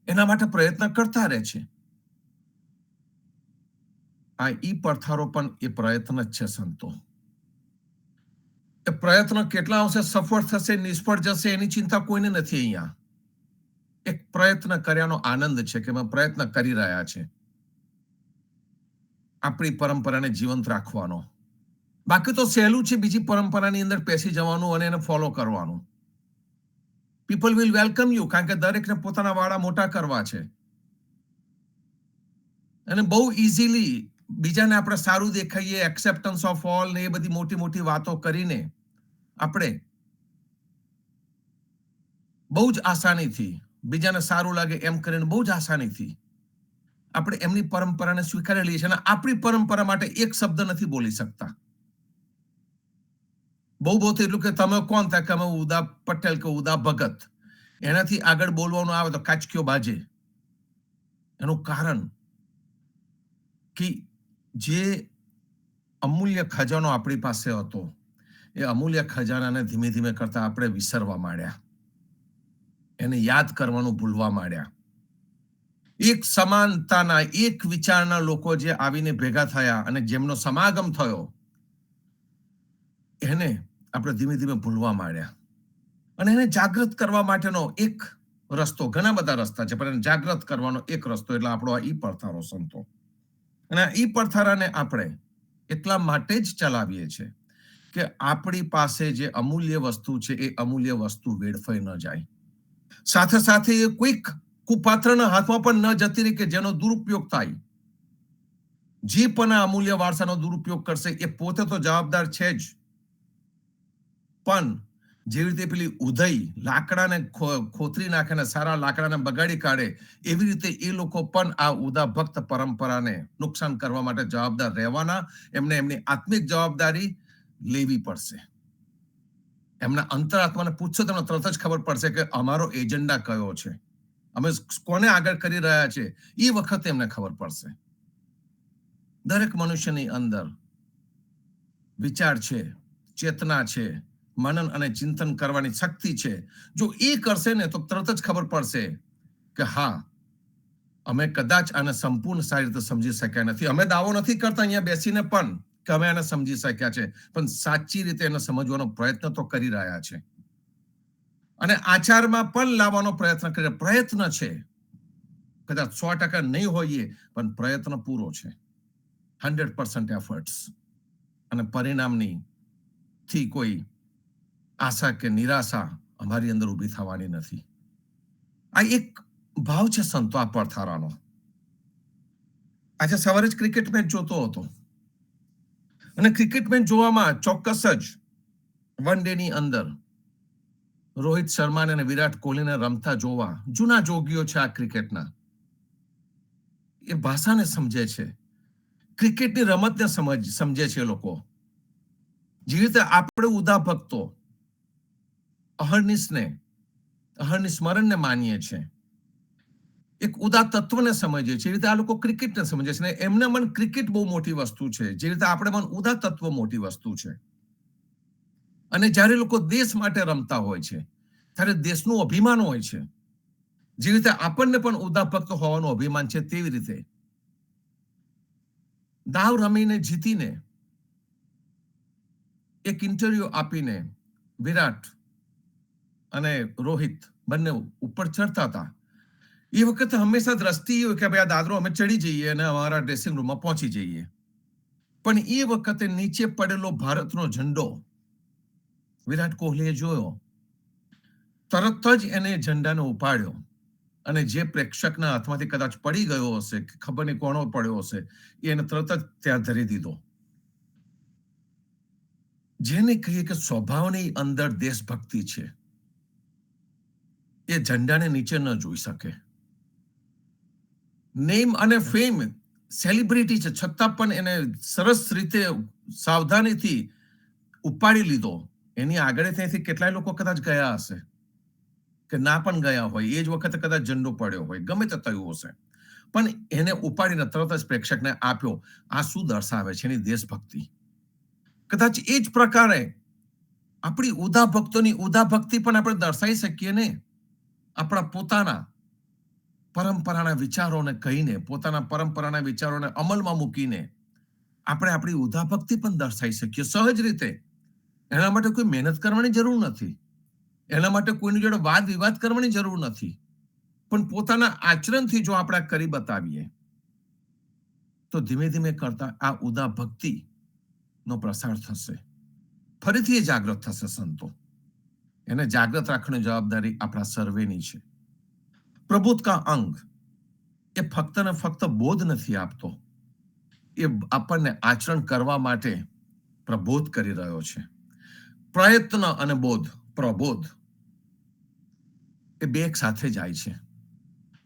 એના માટે પ્રયત્ન કરતા રહે છે. આ પડથારો પણ એ પ્રયત્ન જ છે સંતો. એ પ્રયત્ન કેટલા અંશે સફળ થશે, નિષ્ફળ જશે, એની ચિંતા કોઈને નથી. અહીંયા એક પ્રયત્ન કર્યાનો આનંદ છે કે અમે પ્રયત્ન કરી રહ્યા છે આપણી પરંપરાને જીવંત રાખવાનો. બાકી તો સહેલું છે બીજી પરંપરાની અંદર પેસી જવાનું અને એને ફોલો કરવાનું. પીપલ વિલ વેલકમ યુ, કારણ કે દરેકને પોતાના વાળા મોટા કરવા છે. અને બહુ ઇઝીલી બીજાને આપણે સારું દેખાઈએ, એક્સેપ્ટન્સ ઓફ ઓલ ને એ બધી મોટી મોટી વાતો કરીને આપણે બહુ જ આસાનીથી બીજાને સારું લાગે એમ કરીને બહુ જ આસાનીથી આપણે એમની પરંપરાને સ્વીકારી લઈએ છીએ અને આપણી પરંપરા માટે એક શબ્દ નથી બોલી શકતા. બહુ એટલું કે તમે કોણ થાય કે અમે ઉદા પટેલ કે ઉદા ભગત, એનાથી આગળ બોલવાનું આવે તો કાચકીઓ બાજે. એનું કારણ કે જે અમૂલ્ય ખજાનો આપણી પાસે હતો એ અમૂલ્ય ખજાનાને ધીમે ધીમે કરતા આપણે વિસરવા માંડ્યા, એને યાદ કરવાનું ભૂલવા માંડ્યા. એક સમાનતાના, એક વિચારના લોકો જે આવીને ભેગા થયા અને જેમનો સમાગમ થયો એને આપણે ધીમે ધીમે ભૂલવા માંડ્યા. અને એને જાગૃત કરવા માટેનો એક રસ્તો, ઘણા બધા રસ્તા છે, પણ એને જાગૃત કરવાનો એક રસ્તો એટલે આપણો આ ઈ પડથારો સંતો. અને આ ઈ પડથારાને આપણે એટલા માટે જ ચલાવીએ છીએ કે આપણી પાસે જે અમૂલ્ય વસ્તુ છે એ અમૂલ્ય વસ્તુ વેડફાઈ ન જાય. સાથે સાથે એ કોઈક કુપાત્રના હાથમાં પણ ન જતી રહી કે જેનો દુરુપયોગ થાય. જે પણ આ અમૂલ્ય વારસાનો દુરુપયોગ કરશે એ પોતે તો જવાબદાર છે જ, પણ જેવી રીતે પેલી ઉદય લાકડાને ખોતરી નાખે ને સારા લાકડાને બગાડી કાઢે, એવી રીતે એ લોકો પણ આ ઉદા ભક્ત પરંપરાને નુકસાન કરવા માટે જવાબદાર રહેવાના. એમને એમની આત્મિક જવાબદારી લેવી પડશે. એમના અંતરાત્માને પૂછશો તમને તરત જ ખબર પડશે કે અમારો એજન્ડા કયો છે, અમે કોને આગળ કરી રહ્યા છે, એ વખતે એમને ખબર પડશે. દરેક મનુષ્યની અંદર વિચાર છે, ચેતના છે, મનન અને ચિંતન કરવાની શક્તિ છે. જો એ કરશે ને તો તરત જ ખબર પડશે કે હા, અમે કદાચ આને સંપૂર્ણ સારી રીતે સમજી શક્યા નથી. અમે દાવો નથી કરતા અહીંયા બેસીને પણ કે અમે આને સમજી શક્યા છે, પણ સાચી રીતે એને સમજવાનો પ્રયત્ન તો કરી રહ્યા છે અને આચારમાં પણ લાવવાનો પ્રયત્ન કરી. પ્રયત્ન છે, કદાચ 100% નહીં હોઈએ પણ પ્રયત્ન પૂરો છે, 100% એફર્ટ્સ. અને પરિણામની થી કોઈ આશા કે નિરાશા અમારી અંદર ઊભી થવાની નથી. આ એક ભાવ છે સંતો આ પડથારાનો. આજે સવારે જ ક્રિકેટ મેચ જોતો હતો અને ક્રિકેટ મેચ જોવામાં ચોક્કસ જ વન ડે ની અંદર રોહિત શર્માને અને વિરાટ કોહલીને રમતા જોવા, જૂના જોગીઓ છે આ ક્રિકેટના, એ ભાષાને સમજે છે, ક્રિકેટની રમતને સમજે છે લોકો. જે રીતે આપણે ઉદા ભક્તો અહર્નિશ સ્મરણને માનીએ છીએ, એક ઉદા તત્વને સમજીએ છીએ, એ રીતે આ લોકો ક્રિકેટને સમજે છે. એમને મન ક્રિકેટ બહુ મોટી વસ્તુ છે, જે રીતે આપણે મન ઉદા તત્વ મોટી વસ્તુ છે. અને જ્યારે લોકો દેશ માટે રમતા હોય છે ત્યારે દેશનું અભિમાન હોય છે. જે રીતે આપણને પણ ઉદા ભક્ત હોવાનું અભિમાન છે, તેવી રીતે દાવ રમીને જીતીને એક ઇન્ટરવ્યુ આપીને વિરાટ અને રોહિત બંને ઉપર ચડતા હતા. એ વખતે હંમેશા દ્રષ્ટિ હોય કે ભાઈ આ દાદરો અમે ચડી જઈએ અને અમારા ડ્રેસિંગ રૂમમાં પહોંચી જઈએ. પણ એ વખતે નીચે પડેલો ભારતનો ઝંડો વિરાટ કોહલીએ જોયો, તરત જ એને ઝંડાને ઉપાડ્યો અને જે પ્રેક્ષકના હાથમાંથી કદાચ પડી ગયો હશે, ખબર નહીં કોનો પડ્યો હશે, એને તરત જ ત્યાં ધરી દીધો. જેને કહીએ કે સ્વભાવની અંદર દેશભક્તિ છે, એ ઝંડાને નીચે ન જોઈ શકે. નેમ અને ફેમ સેલિબ્રિટી છે, છતાં પણ એને સરસ રીતે સાવધાનીથી ઉપાડી લીધો. એની આગળ ત્યાંથી કેટલાય લોકો કદાચ ગયા હશે કે ના પણ ગયા હોય, એ જ વખતે કદાચ ઝંડો પડ્યો હોય, ગમે તે થયું હશે, પણ એને ઉપાડીને તરત જ પ્રેક્ષકને આપ્યો. આ શું દર્શાવે છે? એની દેશભક્તિ. કદાચ એ જ પ્રકારે આપણી ઉદા ભક્તોની ઉદા ભક્તિ પણ આપણે દર્શાવી શકીએ ને, આપણા પોતાના પરંપરાના વિચારોને કહીને, પોતાના પરંપરાના વિચારોને અમલમાં મૂકીને આપણે આપણી ઉદા ભક્તિ પણ દર્શાવી શકીએ સહજ રીતે. એના માટે કોઈ મહેનત કરવાની જરૂર નથી, એના માટે કોઈની જોડે વાદ વિવાદ કરવાની જરૂર નથી, પણ પોતાના આચરણથી જો આપણે કરી બતાવીએ તો ધીમે ધીમે કરતા આ ઉદા ભક્તિ નો પ્રસાર થશે, ફરીથી એ જાગૃત થશે સંતો. એને જાગૃત રાખવાની જવાબદારી આપણા સર્વેની છે. પ્રબોધ કા અંગ એ ફક્ત ને ફક્ત બોધ નથી આપતો, એ આપણને આચરણ કરવા માટે પ્રબોધ કરી રહ્યો છે. પ્રયત્ન અને બોધ, પ્રબોધ એ બે એક સાથે જાય છે.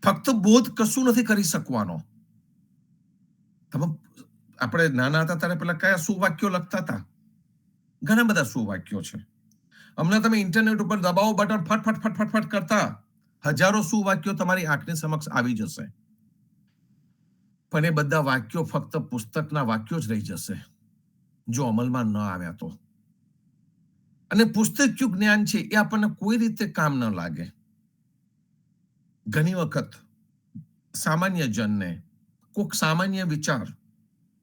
ફક્ત બોધ કશું નથી કરી શકવાનો. તમે આપણે નાના હતા ત્યારે પેલા કયા સુવાક્યો લખતા હતા? ઘણા બધા સુવાક્યો છે. હમણાં તમે ઇન્ટરનેટ ઉપર દબાવો બટન, ફટ ફટ ફટ ફટ કરતા હજારો સુવાક્યો તમારી આંખની સમક્ષ આવી જશે. પણ એ બધા વાક્યો ફક્ત પુસ્તકના વાક્યો જ રહી જશે જો અમલમાં ન આવ્યા તો. અને પુસ્તકિયું જ્ઞાન છે એ આપણને કોઈ રીતે કામ ન લાગે. ઘણી વખત સામાન્ય જનને કોઈક સામાન્ય વિચાર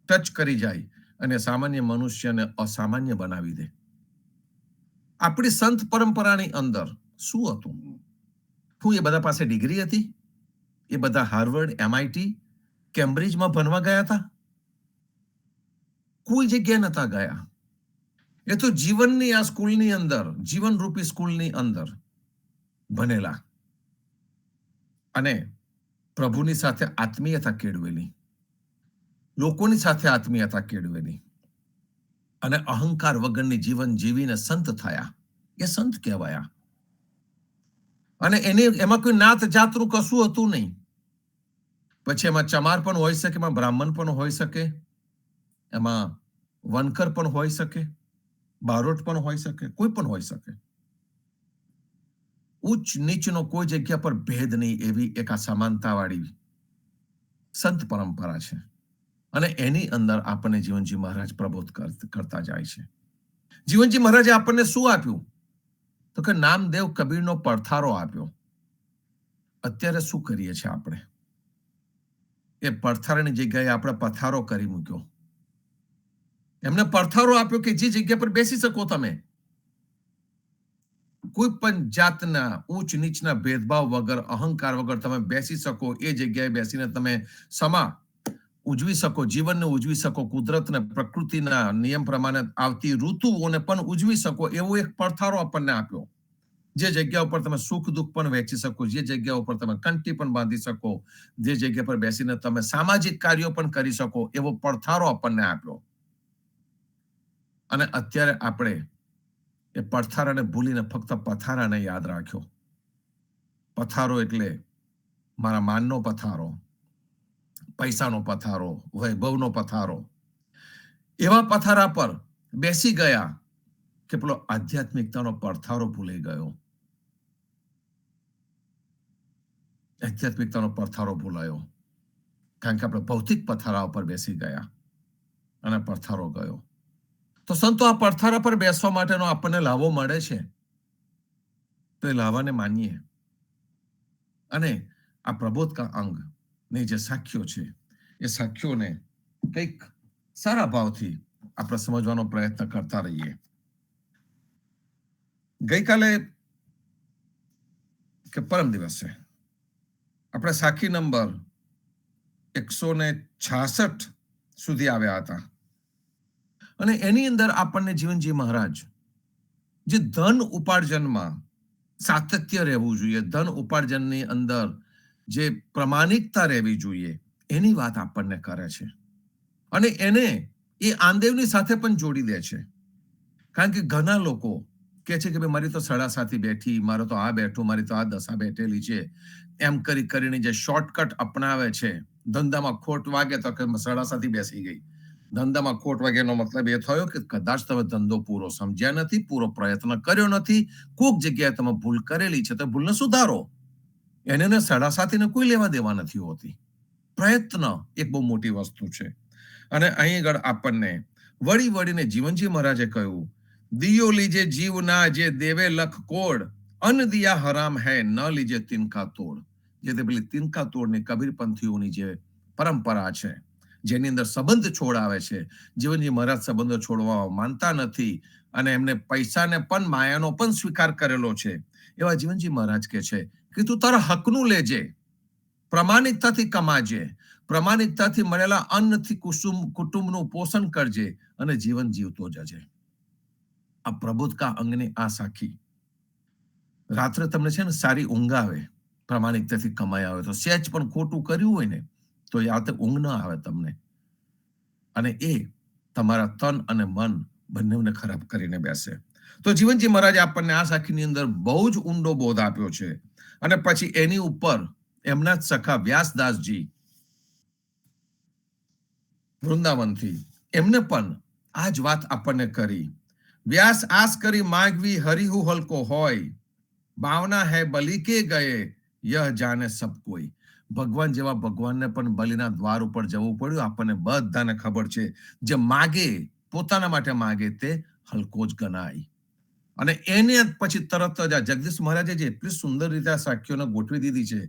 ટચ કરી જાય અને સામાન્ય મનુષ્યને અસામાન્ય બનાવી દે. આપણી સંત પરંપરાની અંદર શું હતું? શું એ બધા પાસે ડિગ્રી હતી? એ બધા હાર્વર્ડ, MIT, કેમ્બ્રિજમાં ભણવા ગયા હતા? કોઈ જગ્યાએ નતા ગયા. એ તો જીવનની આ સ્કૂલની અંદર, જીવનરૂપી સ્કૂલની અંદર ભણેલા અને પ્રભુની સાથે આત્મીયતા કેળવેલી, લોકોની સાથે આત્મીયતા કેળવેલી અને અહંકાર વગરની જીવન જીવીને સંત થયા. એ સંત કહેવાયા. અને એમાં કોઈ નાત જાતનું કશું હતું નહીં. પછી એમાં ચમાર પણ હોઈ શકે, એમાં બ્રાહ્મણ પણ હોઈ શકે, એમાં વનકર પણ હોઈ શકે, બારોટ પણ હોઈ શકે, કોઈ પણ હોઈ શકે. ઉચ્ચ નીચનો કોઈ જગ્યા પર ભેદ નહીં, એવી એક આ સમાનતાવાળી સંત પરંપરા છે. અને એની અંદર આપણને જીવનજી મહારાજ પ્રબોધ કરતા જાય છે. જીવનજી મહારાજે આપણને શું આપ્યું? તો કે નામદેવ કબીરનો પડથારો આપ્યો. અત્યારે શું કરીએ છીએ આપણે? એ પડથારાની જગ્યાએ આપણે પથારો કરી મૂક્યો. એમને પડથારો આપ્યો કે જે જગ્યા પર બેસી શકો તમે, કોઈ પણ જાતના ઊંચ નીચના ભેદભાવ વગર, અહંકાર વગર તમે બેસી શકો. એ જગ્યાએ બેસીને તમે સમા ઉજવી શકો, જીવનને ઉજવી શકો, કુદરતને, પ્રકૃતિના નિયમ પ્રમાણે આવતી ઋતુઓને પણ ઉજવી શકો. એવો એક પડથારો આપણને આપ્યો. જે જગ્યા ઉપર તમે સુખ દુઃખ પણ વહેંચી શકો, જે જગ્યા ઉપર તમે કંઠી પણ બાંધી શકો, જે જગ્યા પર બેસીને તમે સામાજિક કાર્યો પણ કરી શકો, એવો પડથારો આપણને આપ્યો. અને અત્યારે આપણે એ પડથારાને ભૂલીને ફક્ત પથારાને યાદ રાખ્યો. પથારો એટલે મારા માનનો પથારો, પૈસાનો પથારો, વૈભવનો પથારો. એવા પથારા પર બેસી ગયા કે પેલો આધ્યાત્મિકતાનો પડથારો ભૂલાઈ ગયો. આધ્યાત્મિકતાનો પડથારો ભૂલાયો કારણ કે આપણે ભૌતિક પથારા ઉપર બેસી ગયા અને પડથારો ગયો. તો સંતો, આ પડથારા પર બેસવા માટેનો આપણને લાવો મળે છે તો એ લાવાને માનીએ. અને આ પ્રબોધ કા અંગ ને જે સાખ્યો છે, એ સાખ્યોને કંઈક સારા ભાવથી આપણે સમજવાનો પ્રયત્ન કરતા રહીએ. ગઈકાલે કે પરમ દિવસે આપણે સાખી નંબર 166 સુધી આવ્યા હતા. અને એની અંદર આપણને જીવનજી મહારાજ જે ધન ઉપાર્જનમાં સાતત્ય રહેવું જોઈએ, ધન ઉપાર્જનની અંદર જે પ્રમાણિકતા રહેવી જોઈએ, એની વાત આપણને કરે છે. અને એને એ આંદેવની સાથે પણ જોડી દે છે. કારણ કે ઘણા લોકો કે છે કે ભાઈ મારી તો સડાસાથી બેઠી, મારો તો આ બેઠું, મારી તો આ દશા બેઠેલી છે, એમ કરી કરીને જે શોર્ટકટ અપનાવે છે. ધંધામાં ખોટ વાગે તો કે સડાસાથી બેસી ગઈ. ધંધામાં ખોટ વાગ્યાનો મતલબ એ થયો કે કદાચ તમે ધંધો પૂરો સમજ્યા નથી, પૂરો પ્રયત્ન કર્યો નથી, કોઈક જગ્યાએ તમે ભૂલ કરેલી છે તો ભૂલને સુધારો. એને સડાસાથીને કોઈ લેવા દેવા નથી હોતી. પ્રયત્ન એક બહુ મોટી વસ્તુ છે. અને અહીં આગળ આપણને વળી વળીને જીવનજી મહારાજે કહ્યું, દિયો લીજે જીવના જે દેવે લખ કોડ, અન્ન દિયા હરામ હૈ ન લીજે તિનકા તોડ. જે તે પેલી તિનકા તોડની કબીરપંથીઓની જે પરંપરા છે, જેની અંદર સંબંધ છોડાવે છે. જીવનજી મહારાજ સંબંધો છોડવા માનતા નથી અને એમને પૈસાને પણ, માયાનો પણ સ્વીકાર કરેલો છે. એવા જીવનજી મહારાજ કે છે કે તું તારા હકનું લેજે, પ્રમાણિકતાથી કમાજે, પ્રમાણિકતાથી મળેલા અન્નથી કુટુંબનું પોષણ કરજે અને જીવન જીવતો જજે. આ પ્રબોધ કા અંગની આ સાખી રાત્રે તમને છે ને સારી ઊંઘ આવે, પ્રામાણિકતાથી કમાઈ આવે તો સહેજ પણ ખોટું કર્યું હોય ને તો એ રાતે ઊંઘ ન આવે તમને, અને એ તમારા તન અને મન બંનેને ખરાબ કરીને બેસે. તો જીવનજી મહારાજે આપણને આ સાખીની અંદર બહુ જ ઊંડો બોધ આપ્યો છે. અને પછી એની ઉપર એમના જ સખા વ્યાસદાસજી વૃંદાવનથી એમને પણ આ જ વાત આપણને કરી. વ્યાસ આસ કરી માગવી હરિહુ હલકો હોય, ભાવના હૈ બલિ કે ગયે યહ જાને સબ કોઈ. ભગવાન જેવા ભગવાનને પણ બલિના દ્વાર ઉપર જવું પડ્યું, આપણને બધાને ખબર છે. જે માગે, પોતાના માટે માગે તે હલકો જ ગણાય. અને એને પછી તરત જ આ જગદીશ મહારાજે જે એટલી સુંદર રીતે આ સાખીઓને ગોઠવી દીધી છે,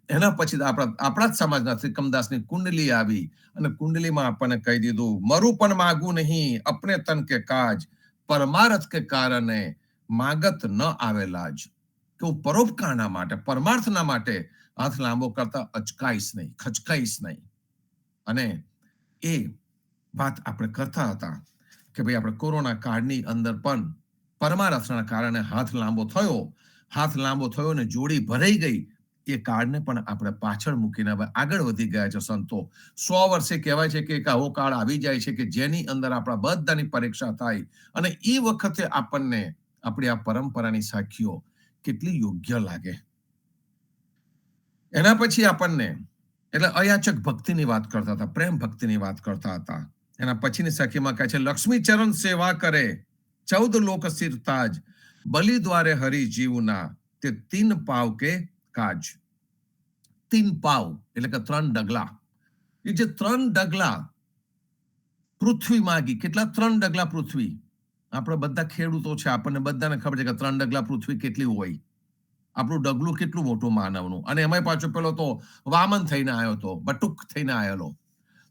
એના પછી આપણા જ સમાજના ત્રિકમદાસની કુંડલી આવી, અને કુંડલીમાં આપણને કહી દીધું, મરું પણ માગું નહીં અપને તન કે કાજ, પરમાર્થ કે કારણે માગત ન આવેલા જ. કે હું પરોપકારના માટે, પરમાર્થના માટે હાથ લાંબો કરતા અચકાઈશ નહીં, ખચકાઈશ નહીં. અને એ વાત આપણે કરતા હતા કે ભાઈ આપણે કોરોના કાળની અંદર પણ પરમાર્થના કારણે હાથ લાંબો થયો ને જોડી ભરાઈ ગઈ. એ કાળને પણ આપણે પાછળ મૂકીને હવે આગળ વધી ગયા છે સંતો. 100 વર્ષે કહેવાય છે કે એક આવો કાળ આવી જાય છે કે જેની અંદર આપણા બધાની પરીક્ષા થાય, અને એ વખતે આપણને આપણી આ પરંપરાની સાખીઓ કેટલી યોગ્ય લાગે. એના પછી આપણને એટલે અયાચક ભક્તિની વાત કરતા હતા, પ્રેમ ભક્તિની વાત કરતા હતા. એના પછીની સાખીમાં કહે છે, લક્ષ્મી ચરણ સેવા કરે 14 લોક સિરતાજ, બલિ દ્વારે હરિ જીવના તે 3 પાવ કે કાજ. 3 પાવ એટલે કે 3 ડગલા. એ જે 3 ડગલા પૃથ્વી માગી, કેટલા 3 ડગલા પૃથ્વી? આપણે બધા ખેડૂતો છે, આપણને બધાને ખબર છે કે 3 ડગલા પૃથ્વી કેટલી હોય. આપણું ડગલું કેટલું મોટું માનવનું, અને એમાંય પાછો પેલો તો વામન થઈને આવ્યો હતો, બટુક થઈને આવેલો.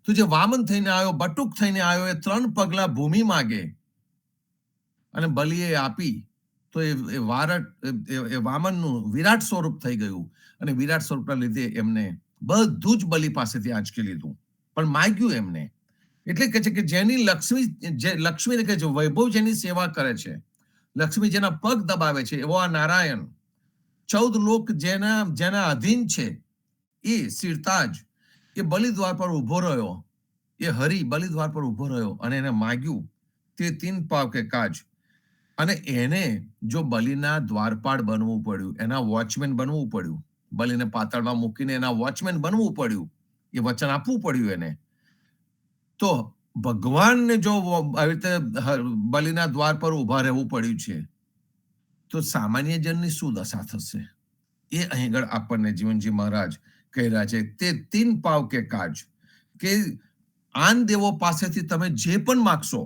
તો જે વામન થઈને આવ્યો, બટુક થઈને આવ્યો, એ 3 પગલા ભૂમિ માગે અને બલિએ આપી તો એ વામનનું વિરાટ સ્વરૂપ થઈ ગયું. અને વિરાટ સ્વરૂપના લીધે એમને બધું જ બલિ પાસેથી આંચકી લીધું, પણ માગ્યું એમને. એટલે કહે છે કે જેની લક્ષ્મીને કહે છે વૈભવ જેની સેવા કરે છે, લક્ષ્મી જેના પગ દબાવે છે, એવો આ નારાયણ 14 લોક જેના અધીન છે, એ સિરતાજ એ બલિદ્વાર પર ઉભો રહ્યો. એ હરિ બલિદ્વાર પર ઉભો રહ્યો અને એને માગ્યું તે 3 પાવ કે કાજ. અને એને જો બલિના દ્વારપાળ બનવું પડ્યું, એના વોચમેન બનવું પડ્યું, બલિને પાતાળમાં મૂકીને એના વોચમેન બનવું પડ્યું, એ વચન આપવું પડ્યું એને. તો ભગવાનને જો આવી રીતે બલિના દ્વાર પર ઉભા રહેવું પડ્યું છે, તો સામાન્ય જનની શું દશા થશે? એ અહીં આગળ આપણને જીવનજી મહારાજ કહી રહ્યા છે. તે 3 પાવ કે કાજ, કે આન દેવો પાસેથી તમે જે પણ માગશો,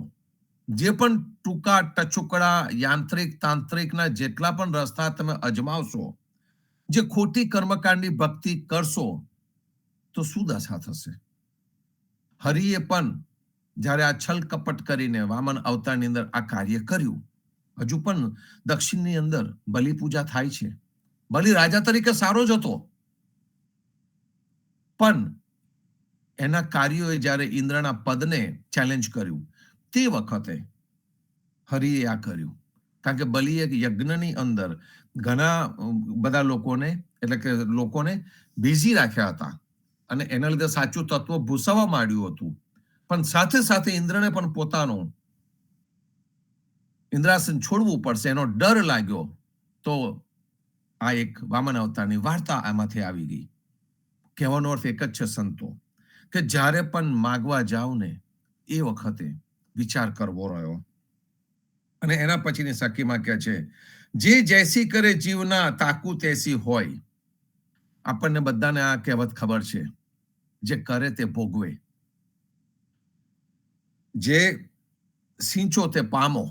જે પણ ટૂંકા ટચુકડા યાંત્રિક તાંત્રિકના જેટલા પણ રસ્તા તમે અજમાવશો, જે ખોટી કર્મકાંડની ભક્તિ કરશો, તો શું દશા થશે? હરિએ પણ જ્યારે આ છલ કપટ કરીને વામન અવતારની અંદર આ કાર્ય કર્યું, હજુ પણ દક્ષિણની અંદર બલિ પૂજા થાય છે. બલિ રાજા તરીકે સારો જ હતો, પણ એના કાર્યોએ જ્યારે ઇન્દ્રના પદને ચેલેન્જ કર્યું, તે વખતે હરિએ આ કર્યું. કારણ કે બલિએ યજ્ઞની અંદર ઘણા બધા લોકોને બિઝી રાખ્યા હતા, અને એના લીધે સાચું તત્વ ભૂસાવા માંડ્યું હતું. પણ સાથે સાથે ઇન્દ્રને પણ પોતાનું ઇન્દ્રાસન છોડવું પડશે એનો ડર લાગ્યો. તો આ એક વામન અવતારની વાર્તા આમાંથી આવી ગઈ. કહેવાનો અર્થ એક જ છે સંતો, કે જ્યારે પણ માગવા જાવ ને એ વખતે વિચાર કરવો રહ્યો. અને એના પછીની સાખીમાં કહે છે, જે જૈસી કરે જીવના તાકુ તેસી હોય. આપણને બધાને આ કહેવત ખબર છે, જે કરે તે ભોગવે, જે સિંચો તે પામો,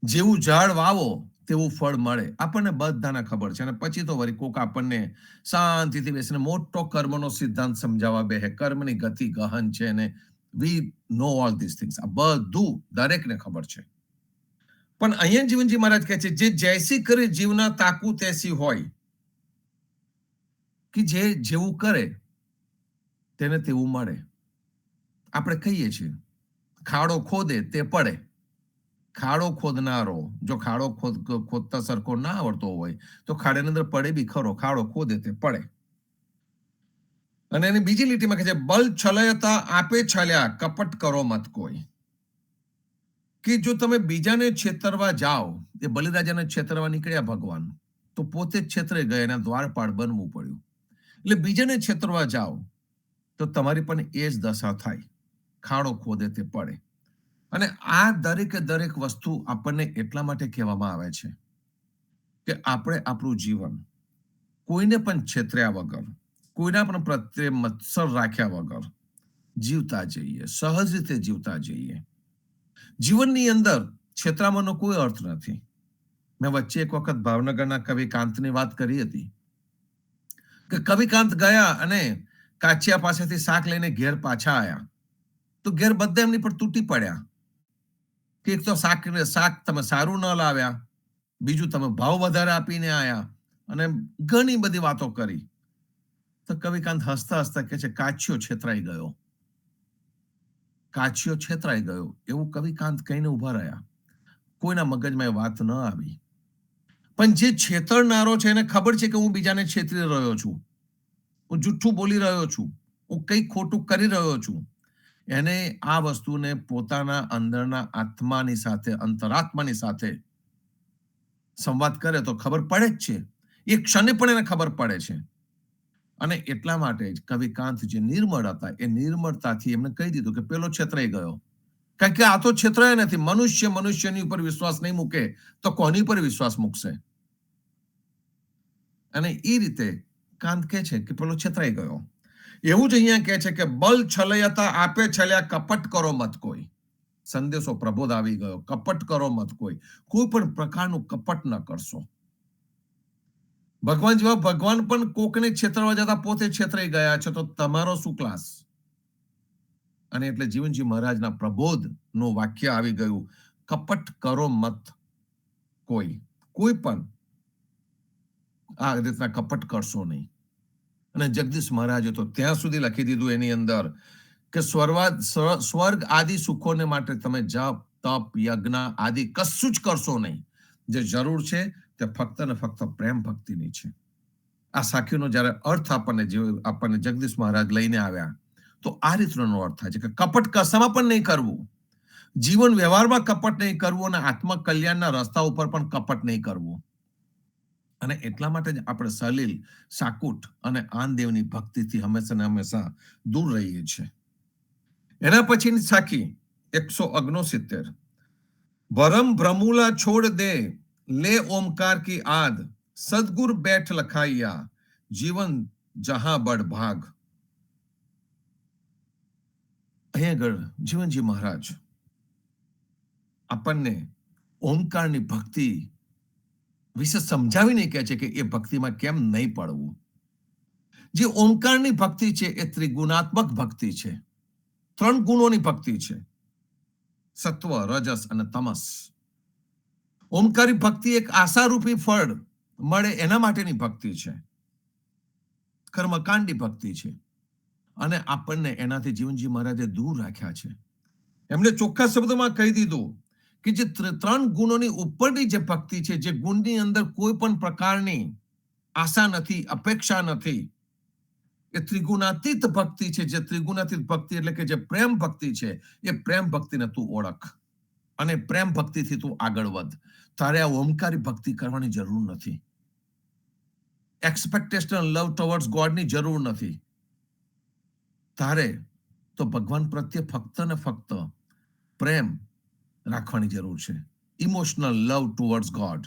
જેવું ઝાડ વાવો તેવું ફળ મળે. આપણને બધાને ખબર છે. અને પછી તો વળી કોક આપણને શાંતિથી બેસીને મોટો કર્મનો સિદ્ધાંત સમજાવવા બેહે, કર્મની ગતિ ગહન છે, અને વી નો ઓલ ધીસ થિંગ્સ. આ બધું દરેકને ખબર છે. પણ અહીંયા જીવનજી મહારાજ કહે છે, જે જૈસી કરે જીવના તાકુ તેસી હોય, કે જે જેવું કરે તેને તેવું મળે. આપણે કહીએ છીએ ખાડો ખોદે તે પડે, ખાડો ખોદનારો જો ખાડો ખોદતા સરખો ના આવડતો હોય તો ખાડાની અંદર પડે બી ખરો, ખાડો ખોદે તે પડે. અને એની બીજી લીટીમાં કહે છે બલ છલયતા આપે છલ્યા કપટ કરો મત કોઈ. કે જો તમે બીજાને છેતરવા જાઓ, એ બલિરાજાને છેતરવા નીકળ્યા ભગવાન, તો પોતે જ છેતરે ગયા, એના દ્વારપાળ બનવું પડ્યું. એટલે બીજાને છેતરવા જાઓ તો તમારી પણ એ જ દશા થાય, ખાડો ખોદે તે પડે. અને આ દરેકે દરેક વસ્તુ આપણને એટલા માટે કહેવામાં આવે છે કે આપણે આપણું જીવન કોઈને પણ છેતર્યા વગર, કોઈના પણ પ્રત્યે મત્સર રાખ્યા વગર જીવતા જઈએ, સહજ રીતે જીવતા જઈએ. જીવનની અંદર છેતરાવાનો કોઈ અર્થ નથી. મેં વચ્ચે એક વખત ભાવનગરના કવિ કાંતની વાત કરી હતી કે કવિ કાંત ગયા અને કાચિયા પાસેથી શાક લઈને ઘેર પાછા આવ્યા, તો ઘેર બધા એમની પર તૂટી પડ્યા કે એક તો શાક તમે સારું ન લાવ્યા, બીજું તમે ભાવ વધારે આપીને આયા, અને ઘણી બધી વાતો કરી. તો કવિકાંત હસતા હસતા કહે છે કાચિયો છેતરાઈ ગયો, કાચિયો છેતરાઈ ગયો, એવું કવિકાંત કહીને ઉભા રહ્યા. કોઈના મગજમાં એ વાત ન આવી. પણ જે છેતરનારો છે એને ખબર છે કે હું બીજાને છેતરી રહ્યો છું, હું જુઠ્ઠું બોલી રહ્યો છું, હું કંઈક ખોટું કરી રહ્યો છું, એને આ વસ્તુને પોતાના અંદરના આત્માની સાથે, અંતરાત્માની સાથે સંવાદ કરે તો ખબર પડે જ છે. એ ક્ષણે પણ એને ખબર પડે છે. અને એટલા માટે જ કવિકાંત જે નિર્મળ હતા, એ નિર્મળતાથી એમને કહી દીધું કે પેલો છેતરાઈ ગયો. કારણ કે આ તો છેતરાય નથી. મનુષ્ય મનુષ્યની ઉપર વિશ્વાસ નહીં મૂકે તો કોની પર વિશ્વાસ મૂકશે? અને એ રીતે કાંત કહે છે કે પેલો છેતરાઈ ગયો. એવું જ અહીંયા કહે છે કે બલ છલયતા આપે છલ્યા કપટ કરો મત કોઈ. સંદેશો પ્રબોધ આવી ગયો, કપટ કરો મત કોઈ. કોઈ પણ પ્રકારનું કપટ ન કરશો. ભગવાન જેવા ભગવાન પણ કોકને છેતરવા જતા પોતે છેતરાઈ ગયા છે, તો તમારો શું ક્લાસ? અને એટલે જીવનજી મહારાજના પ્રબોધ નું વાક્ય આવી ગયું, કપટ કરો મત કોઈ. કોઈ પણ આ રીતના કપટ કરશો નહીં. અને જગદીશ મહારાજે તો ત્યાં સુધી લખી દીધું એની અંદર કે સ્વર્ગ આદિ સુખોને માટે તમે જપ તપ યજ્ઞ આદિ કશું જ કરશો નહીં. જે જરૂર છે તે ફક્ત ને ફક્ત પ્રેમ ભક્તિની છે. આ સાખીનો જયારે અર્થ આપણને જગદીશ મહારાજ લઈને આવ્યા, તો આ રીતનો અર્થ થાય છે કે કપટ કશામાં પણ નહીં કરવું, જીવન વ્યવહારમાં કપટ નહીં કરવું, અને આત્મ કલ્યાણના રસ્તા ઉપર પણ કપટ નહીં કરવું. અને એટલા માટે જ આપણે સલીલ, સાકુટ અને આનદેવની ભક્તિથી હંમેશા ને હંમેશા દૂર રહીએ છીએ. એના પછીની સાખી 169, ભરમ ભ્રમુલા છોડ દે લે ઓમકાર કી આદ, સદગુર બેઠ લખાઈયા જીવન જહાં બડ ભાગ. અહીંયા આગળ જીવનજી મહારાજ આપણને ઓમકારની ભક્તિ વિશે સમજાવીને કહે છે કે એ ભક્તિમાં કેમ નહીં પડવું. જે ઓમકારની ભક્તિ છે એ ત્રિગુણાત્મક ભક્તિ છે, 3 ગુણોની ભક્તિ છે, સત્વ, રજસ અને તમસ. ઓમકારી ભક્તિ એક આશારૂપી ફળ મળે એના માટેની ભક્તિ છે, કર્મકાંડી ભક્તિ છે. અને આપણને એનાથી જીવનજી મહારાજે દૂર રાખ્યા છે. એમને ચોખ્ખા શબ્દમાં કહી દીધું કે જે 3 ગુણોની ઉપરની જે ભક્તિ છે, જે ગુણની અંદર કોઈ પણ પ્રકારની આશા નથી, અપેક્ષા નથી, એ ત્રિગુણાતીત ભક્તિ છે. જે ત્રિગુણાતીત ભક્તિ એટલે કે જે પ્રેમ ભક્તિ છે, એ પ્રેમ ભક્તિને તું ઓળખ અને પ્રેમ ભક્તિથી તું આગળ વધ. તારે આ ઓમકારી ભક્તિ કરવાની જરૂર નથી. એક્સપેક્ટેશન લવ ટુવર્ડ્સ ગોડની જરૂર નથી. તારે તો ભગવાન પ્રત્યે ફક્ત ને ફક્ત પ્રેમ રાખવાની જરૂર છે. ઇમોશનલ લવ ટુવર્ડ્સ ગોડ,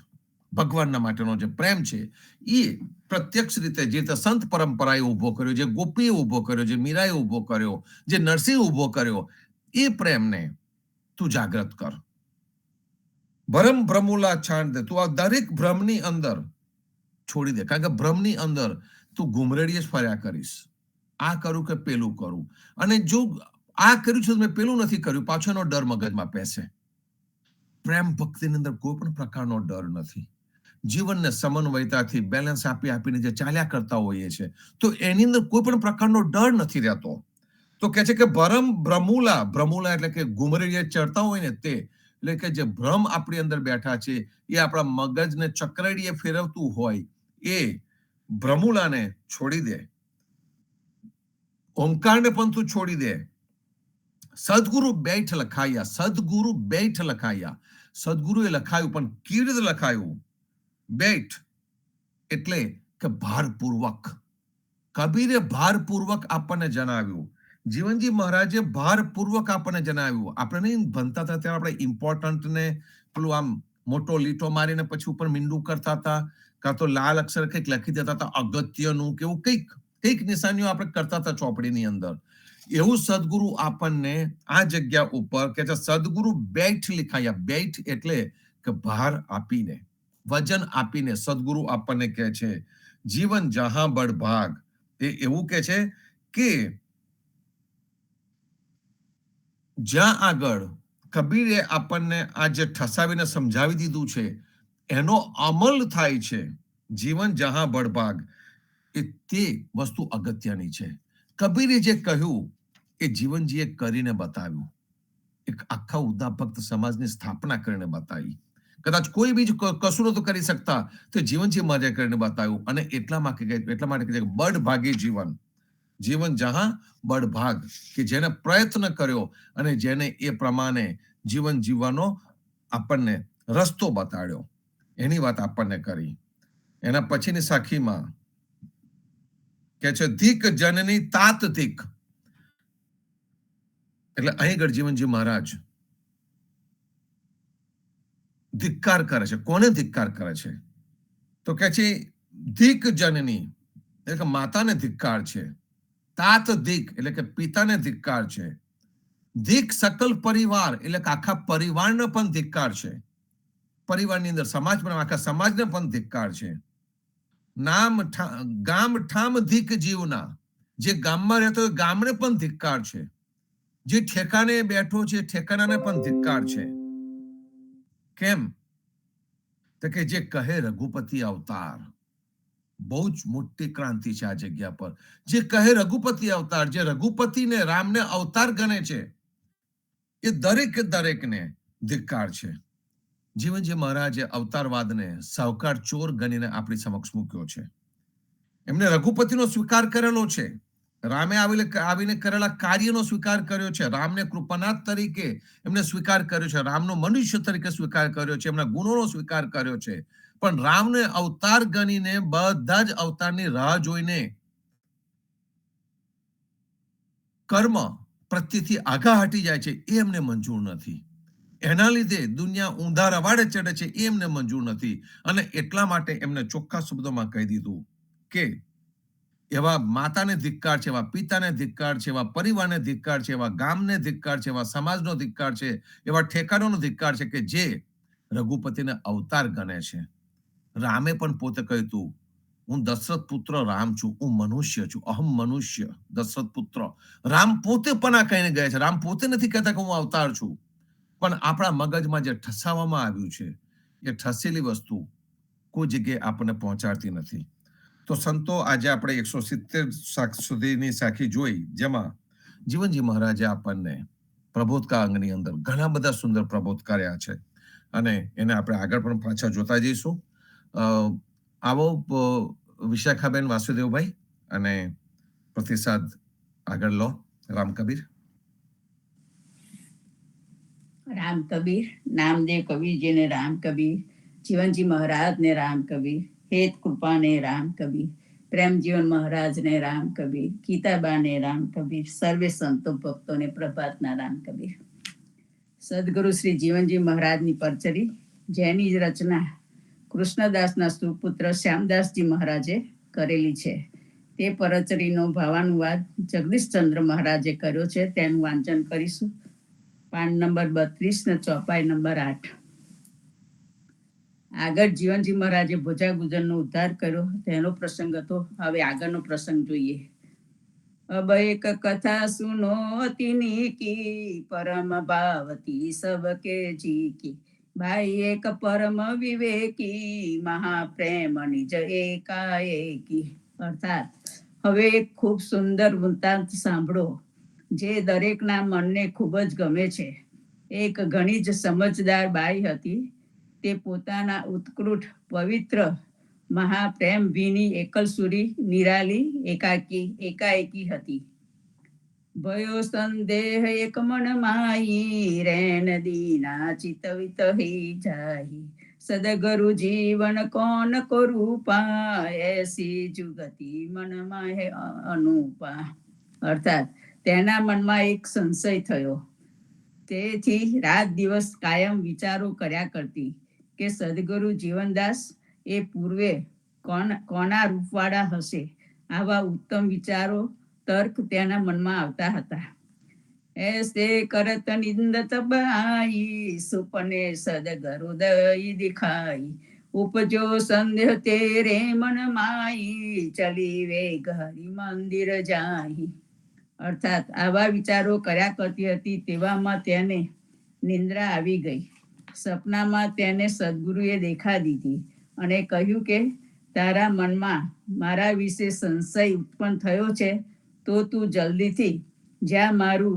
ભગવાનના માટેનો જે પ્રેમ છે એ પ્રત્યક્ષ રીતે જે રીતે સંત પરંપરાએ ઉભો કર્યો, જે ગોપીએ ઉભો કર્યો, જે મીરાએ ઉભો કર્યો, જે નરસિંહ ઉભો કર્યો, એ પ્રેમને તું જાગૃત કર. ભરમ ભ્રમુલા છાંડ દે. તું આ દરેક ભ્રમની અંદર છોડી દે. કારણ કે ભ્રમની અંદર તું ઘુમરેડીએ જ ફર્યા કરીશ. આ કરું કે પેલું કરું, અને જો આ કર્યું છે મેં પેલું નથી કર્યું, પાછો એનો ડર મગજમાં પેસે. પ્રેમ ભક્તિની અંદર કોઈ પણ પ્રકારનો ડર નથી. જીવનને સમન્વયતાથી બેલેન્સ આપીને જે ચાલ્યા કરતા હોઈએ છે, તો એની અંદર કોઈ પણ પ્રકારનો ડર નથી રહેતો. તો કહે છે કે ભરમ ભ્રમુલા, ભ્રમુલા એટલે કે ઘુમરેડીએ ચડતા હોય ને તે, એટલે કે જે ભ્રમ આપણી અંદર બેઠા છે એ આપણા મગજને ચક્રડીએ ફેરવતું હોય એ ભ્રમુલાને છોડી દે, ઓમકારને પણ તું છોડી દે. સદગુરુ બેઠ લખાયા, સદગુરુ બેઠ લખાયા. સદગુરુએ લખાયું, પણ કેવી રીતે લખાયું? બેઠ એટલે કે ભારપૂર્વક. કબીરે ભારપૂર્વક આપણને જણાવ્યું, જીવનજી મહારાજે ભારપૂર્વક આપણને જણાવ્યું. આપણે નહીં ભણતા હતા ત્યારે આપણે ઇમ્પોર્ટન્ટ ને પેલું આમ મોટો લીટો મારીને પછી ઉપર મીંડું કરતા હતા, કાં તો લાલ અક્ષર કંઈક લખી દેતા હતા અગત્યનું, કેવું કંઈક નિશાનીઓ આપણે કરતા હતા ચોપડીની અંદર. એવું સદગુરુ આપણને આ જગ્યા ઉપર કે છે સદગુરુ બેઠ લખાયા. બેઠ એટલે કે ભાર આપીને, વજન આપીને સદગુરુ આપણને કહે છે જીવન જહાં બળ ભાગ. એ એવું કે છે કે જ્યાં આગળ કબીરે આપણને આ જે ઠસાવીને સમજાવી દીધું છે એનો અમલ થાય છે, જીવન જહાં બળ ભાગ, એ તે વસ્તુ અગત્યની છે. કબીરે જે કહ્યું એ જીવનજીએ કરીને બતાવ્યું. એક આખા ઉદ્ધવ ભક્ત સમાજની સ્થાપના કરીને બતાવી. કદાચ કોઈ બીજું કશું નતું કરી શકતા તો જીવનજી મહારાજે કરીને બતાવ્યું. અને એટલા માટે બળ ભાગી જીવન, જીવન જહાં બળ ભાગ, કે જેને પ્રયત્ન કર્યો અને જેને એ પ્રમાણે જીવન જીવવાનો આપણને રસ્તો બતાડ્યો, એની વાત આપણને કરી. એના પછીની સાખીમાં કે છે ધીક જનની તાત ધીક. એટલે અહીં આગળ જીવનજી મહારાજ ધિક્કાર કરે છે. કોને ધિક્કાર કરે છે? તો કે છે ધીક જનની એટલે કે માતાને ધિક્કાર છે. તાત ધીક એટલે કે પિતાને ધિક્કાર છે. ધીક સકલ પરિવાર એટલે કે આખા પરિવારને પણ ધિક્કાર છે. પરિવારની અંદર સમાજ પણ, આખા સમાજને પણ ધિક્કાર છે. ગામ ઠામ ધીક જીવના, જે ગામમાં રહેતો હોય ગામને પણ ધિક્કાર છે. જે ઠેકાને બેઠો છે ઠેકાણાને પણ ધિક્કાર છે. કેમ? તો કે જે કહે રઘુપતિ અવતાર. બહુ જ મોટી ક્રાંતિ છે આ જગ્યા પર. જે કહે રઘુપતિ અવતાર, જે રઘુપતિને રામને અવતાર ગણે છે, એ દરેકને ધિક્કાર છે. જીવનજી મહારાજે અવતારવાદને સાવકાર ચોર ગણીને આપણી સમક્ષ મૂક્યો છે. એમને રઘુપતિનો સ્વીકાર કરેલો છે. રામે આવીને કરેલા કાર્યનો સ્વીકાર કર્યો છે. રામને કૃપાનાથ તરીકે એમને સ્વીકાર કર્યો છે. રામનો મનુષ્ય તરીકે સ્વીકાર કર્યો છે. એમના ગુણોનો સ્વીકાર કર્યો છે. પણ રામને અવતાર ગણીને બધા જ અવતારની રાહ જોઈને કર્મ પ્રત્યેથી આગા હટી જાય છે, એ એમને મંજૂર નથી. એના લીધે દુનિયા ઊંધા રવાડે ચડે છે, એ એમને મંજૂર નથી. અને એટલા માટે એમને ચોખ્ખા શબ્દોમાં કહી દીધું કે એવા માતાને ધિક્કાર છે, એવા પિતાને ધિક્કાર છે, એવા પરિવારને ધિક્કાર છે, એવા ગામને ધિક્કાર છે, એવા સમાજનો ધિક્કાર છે, એવા ઠેકાણોનો ધિક્કાર છે કે જે રઘુપતિને અવતાર ગણે છે. રામે પણ પોતે કહ્યું હતું, હું દશરથ પુત્ર રામ છું, હું મનુષ્ય છું, અહમ મનુષ્ય દશરથ પુત્ર. રામ પોતે પણ આ કહીને ગયા છે. રામ પોતે નથી કહેતા કે હું અવતાર છું. પણ આપણા મગજમાં જે ઠસાવવામાં આવ્યું છે એ ઠસેલી વસ્તુ કોઈ જગ્યાએ આપણને પહોંચાડતી નથી. તો સંતો આજે આપણે 170 સુધીની સાખી જોઈ, જેમાં જીવનજી મહારાજે આપણને પ્રબોધકા અંગની અંદર ઘણા બધા સુંદર પ્રબોધ કર્યા છે. અને એને આપણે આગળ પણ પાછા જોતા જઈશું. આવો વિશાખાબેન વાસુદેવભાઈ અને પ્રતિસાદ આગળ લો. રામ કબીર. રામ કબીર, નામદેવ કબીરજીને રામ કબીર, જીવનજી મહારાજને રામ કબીર, હેત કૃપાને રામ કબીર, પ્રેમજીવન મહારાજને રામ કબીર, ગીતાબાને રામ કબીર, સર્વે સંતો ભક્તોને પ્રભાતના રામ કબીર. સદગુરુ શ્રી જીવનજી મહારાજની પરચરી, જેની જ રચના કૃષ્ણદાસના સુપુત્ર શ્યામદાસજી મહારાજે કરેલી છે. તે પરચરીનો ભાવાનુવાદ જગદીશચંદ્ર મહારાજે કર્યો છે. તેનું વાંચન કરીશું. પાન નંબર 32 ને ચોપાઈ નંબર 8. આગળ જીવનજી મહારાજે ભોજા ગુજરનો ઉદ્ધાર કર્યો તેનો પ્રસંગ હતો. હવે આગળનો પ્રસંગ જોઈએ. अब एक कथा सुनो तिनी की, परम भावती सबके जी की। भाई एक परम विवेकी, महाप्रेम निज एकाएकी. અર્થાત હવે એક ખૂબ સુંદર વૃત્તાંત સાંભળો જે દરેકના મનને ખૂબ જ ગમે છે. એક ઘણી જ સમજદાર બાઈ હતી. તે પોતાના ઉત્કૃષ્ટ પવિત્ર મહાપ્રેમ ભીની એકલસુરી નિરાલી એકાએકી હતી. ભયો સંદેહ એક મન માઈ રેન દીના ચિતવિત હી જાહી સદગુરુ જીવન કોન કો રૂપા એસી જુગતી મનમાં હે અનુપા. અર્થાત તેના મનમાં એક સંશય થયો. તેથી રાત દિવસ કાયમ વિચારો કર્યા કરતી કે સદગુરુ જીવનદાસ એ પૂર્વે કોના રૂપવાળા હશે. આવા ઉત્તમ વિચારો તર્ક તેના મનમાં આવતા હતા. એસે કરત નિંદત બાઈ સુપને સદગુરુ દઈ દિખાઈ ઉપજો સંદેહ તેરે મન માઈ ચલી વે હરિ મંદિર જાહી. અર્થાત આવા વિચારો કર્યા કરતી હતી. તેવામાં તેને નિંદ્રા આવી ગઈ. સપનામાં તેને સદગુરુએ દેખા દીધી અને કહ્યું કે તારા મનમાં મારા વિશે સંશય ઉત્પન્ન થયો છે તો તું જલ્દીથી જ્યાં મારું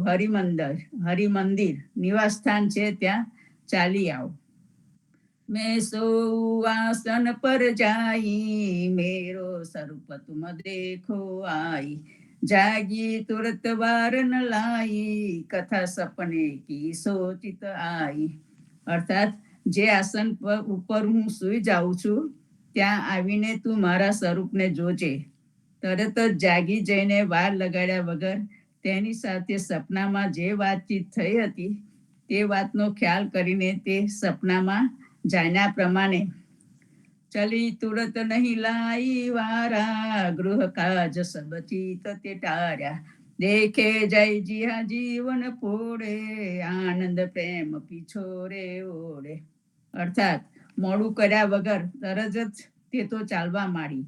હરિમંદિર નિવાસ સ્થાન છે ત્યાં ચાલી આવ. મેં સૌ આસન પર જાઈ મેરો સ્વરૂપ તુમ દેખો આઈ જાગી તુરત વાર ન લાઈ કથા સપને કી સોચિત આઈ. અર્થાત જે આસન ઉપર હું સૂઈ જાઉં છું ત્યાં આવીને તું મારા સ્વરૂપને જોજે. તરત જ જાગી જઈને વાર લગાડ્યા વગર તેની સાથે સપનામાં જે વાતચીત થઈ હતી તે વાતનો ખ્યાલ કરીને તે સપનામાં જાણ્યા પ્રમાણે ચલી તુરત નહીં લાઈ વારા ગૃહ કાજ સબ ચિત તે ટાર્યા દેખે જય જીહા જીવન પોડે આનંદ પ્રેમ પીછોરે ઓડે. અર્થાત મોડું કર્યા વગર તરત જ તે તો ચાલવા માંડી.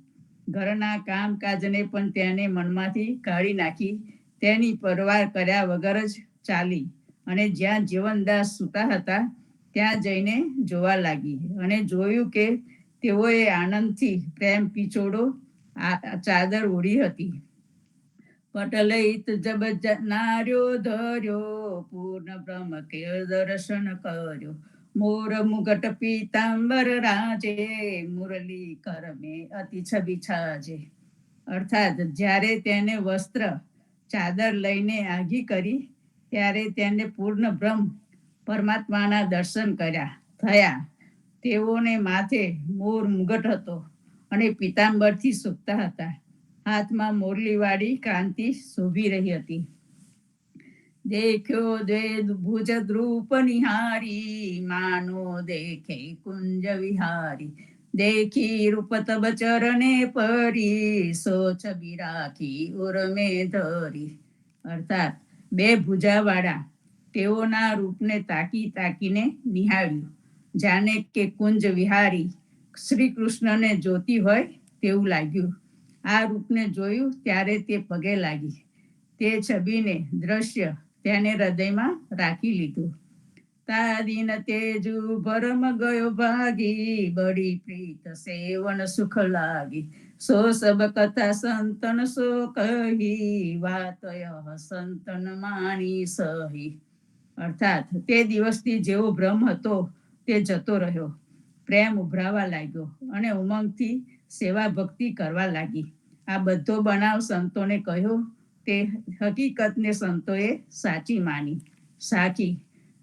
ઘરના કામકાજને પણ તેને મનમાંથી કાઢી નાખી તેની પરવાર કર્યા વગર જ ચાલી અને જ્યાં જીવનદાસ સૂતા હતા ત્યાં જઈને જોવા લાગી અને જોયું કે તેઓએ આનંદથી પ્રેમ પીછોડો ચાદર ઓઢી હતી. પટલહિત જબ નાર્યો ધર્યો પૂર્ણ બ્રહ્મ કે દર્શન કર્યો મોર મુગટ પીતાંબર રાજે મુરલી કર મે અતિ છબી છાજે. અર્થાત જ્યારે તેને વસ્ત્ર ચાદર લઈને આઘી કરી ત્યારે તેને પૂર્ણ બ્રહ્મ પરમાત્માના દર્શન થયા. તેઓને માથે મોર મુગટ હતો અને પીતાંબરથી શોભતા હતા. હાથમાં મોરલીવાળી ક્રાંતિ શોભી રહી હતી. દેખ્યો દ્વે ભુજ દ્રુપ નિહારી માનો દેખે કુંજ વિહારી દેખી રૂપ તબ ચરણે પરી સો છબી રાખી ઉર્મે ધરી. અર્થાત બે ભુજાવાળા તેઓના રૂપને તાકીને નિહાળ્યું જાણે કે કુંજ વિહારી શ્રી કૃષ્ણને જોતી હોય તેવું લાગ્યું. આ રૂપને જોયું ત્યારે તે પગે લાગી. તે છબીને દ્રશ્ય તેને હૃદયમાં રાખી લીધું. તા દિન તેજુ ભરમ ગયો ભાગી બડી પ્રીત સેવન સુખ લાગી સો સબ કથા સંતન સો કહી વાતય સંતન માની સહી. અર્થાત તે દિવસથી જેવો ભ્રમ હતો તે જતો રહ્યો. પ્રેમ ઉભરાવા લાગ્યો અને ઉમંગથી સેવા ભક્તિ કરવા લાગી. આ બધો બનાવ સંતોને કહ્યો તે હકીકતને સંતોએ સાચી માની. સાચી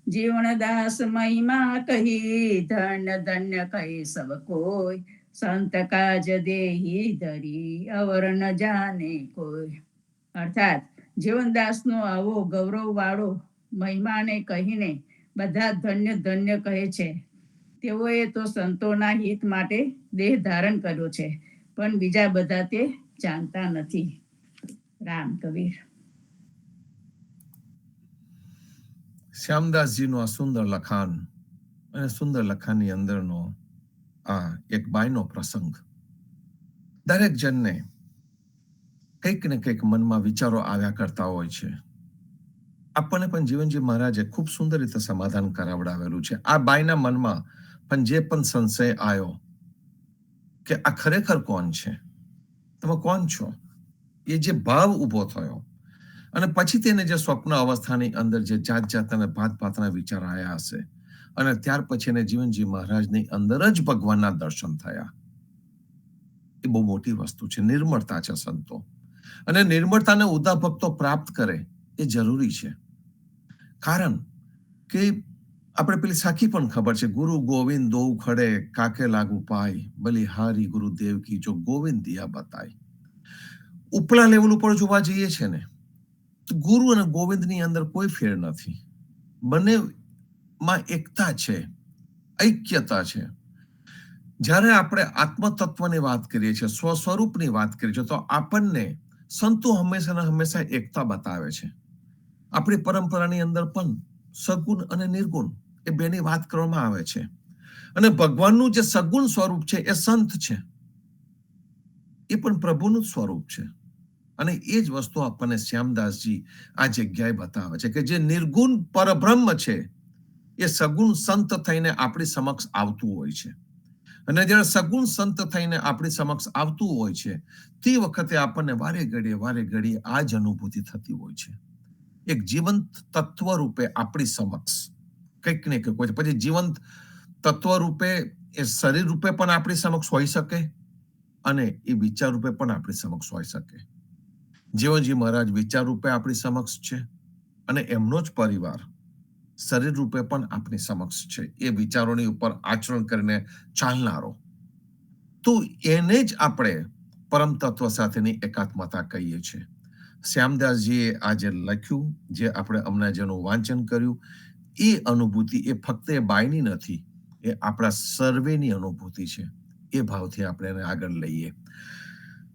જીવનદાસ મહિમા કહી ધન્ય ધન્ય કહી સબ કોઈ સંત કાજ દેહી ધરી અવર ન જાને કોઈ. અર્થાત જીવનદાસનો આવો ગૌરવવાળો મહિમાને કહીને બધા ધન્ય ધન્ય કહે છે. તેઓએ તો સંતોના હિત માટે દેહ ધારણ કર્યો છે પણ બીજા બધા તે જાણતા નથી. રામ કબીર. શ્યામદાસજીનું આ સુંદર લખાણ અને સુંદર લખાણની અંદરનો આ એક બાઈનો પ્રસંગ દરેક જણને કંઈક ને કંઈક મનમાં વિચારો આવ્યા કરતા હોય છે. આપણને પણ જીવનજી મહારાજે ખૂબ સુંદર રીતે સમાધાન કરાવડાવેલું છે. આ બાઈના મનમાં પણ જે પણ સંશય આવ્યો કે આ ખરેખર કોણ છે, તમે કોણ છો, એ જે ભાવ ઊભો થયો અને પછી તેને જે સ્વપ્ન અવસ્થાની અંદર જે જાત જાતના ભાત ભાતના વિચાર આવ્યા હશે અને ત્યાર પછી એને જીવનજી મહારાજની અંદર જ ભગવાનના દર્શન થયા. એ બહુ મોટી વસ્તુ છે. નિર્મળતા છે સંતો, અને નિર્મળતાને ઉદા ભક્તો પ્રાપ્ત કરે એ જરૂરી છે. કારણ કે આપણે પેલી સાખી પણ ખબર છે, ગુરુ ગોવિંદ દો ખડે કાકે લાગુ પાય, બલિહારી ગુરુદેવ કી જો ગોવિંદ દિયા બતાય. ઉપલા લેવલ ઉપર જોવા જઈએ છે ને, તો ગુરુ અને ગોવિંદની અંદર કોઈ ફેર નથી. બંનેમાં એકતા છે, ઐક્યતા છે. જ્યારે આપણે આત્મ તત્વની વાત કરીએ છીએ, સ્વ સ્વરૂપની વાત કરીએ છીએ, તો આપણને સંતો હંમેશા ને હંમેશા એકતા બતાવે છે. આપણી પરંપરાની અંદર પણ સગુણ અને નિર્ગુણ એ બેની વાત કરવામાં આવે છે. અને ભગવાનનું જે સગુણ સ્વરૂપ છે એ સંત છે, એ પણ પ્રભુનું સ્વરૂપ છે. અને એ જ વસ્તુ આપણને શ્યામદાસજી આ જગ્યાએ બતાવે છે કે જે નિર્ગુણ પરબ્રહ્મ છે એ સગુણ સંત થઈને આપણી સમક્ષ આવતું હોય છે. અને જ્યારે સગુણ સંત થઈને આપણી સમક્ષ આવતું હોય છે, તે વખતે આપણને વારે ઘડીએ આ જ અનુભૂતિ થતી હોય છે. એક જીવંત તત્વ રૂપે આપણી સમક્ષ કંઈક ને કંઈક હોય છે. પછી જીવંત તત્વ રૂપે એ શરીર રૂપે પણ આપણી સમક્ષ હોઈ શકે અને એ વિચાર રૂપે પણ આપણી સમક્ષ હોઈ શકે. જીવનજી મહારાજ વિચાર રૂપે આપણી સમક્ષ છે અને એમનો જ પરિવાર શરીર રૂપે પણ આપણી સમક્ષ છે. એ વિચારોની ઉપર આચરણ કરીને ચાલનારો, તો એને જ આપણે પરમ તત્વ સાથેની એકાત્મતા કહીએ છીએ. શ્યામદાસજીએ આ જે લખ્યું, જે આપણે હમણાં જેનું વાંચન કર્યું, એ અનુભૂતિ એ ફક્ત એ બાયની નથી, એ આપણા સર્વેની અનુભૂતિ છે. એ ભાવથી આપણે એને આગળ લઈએ.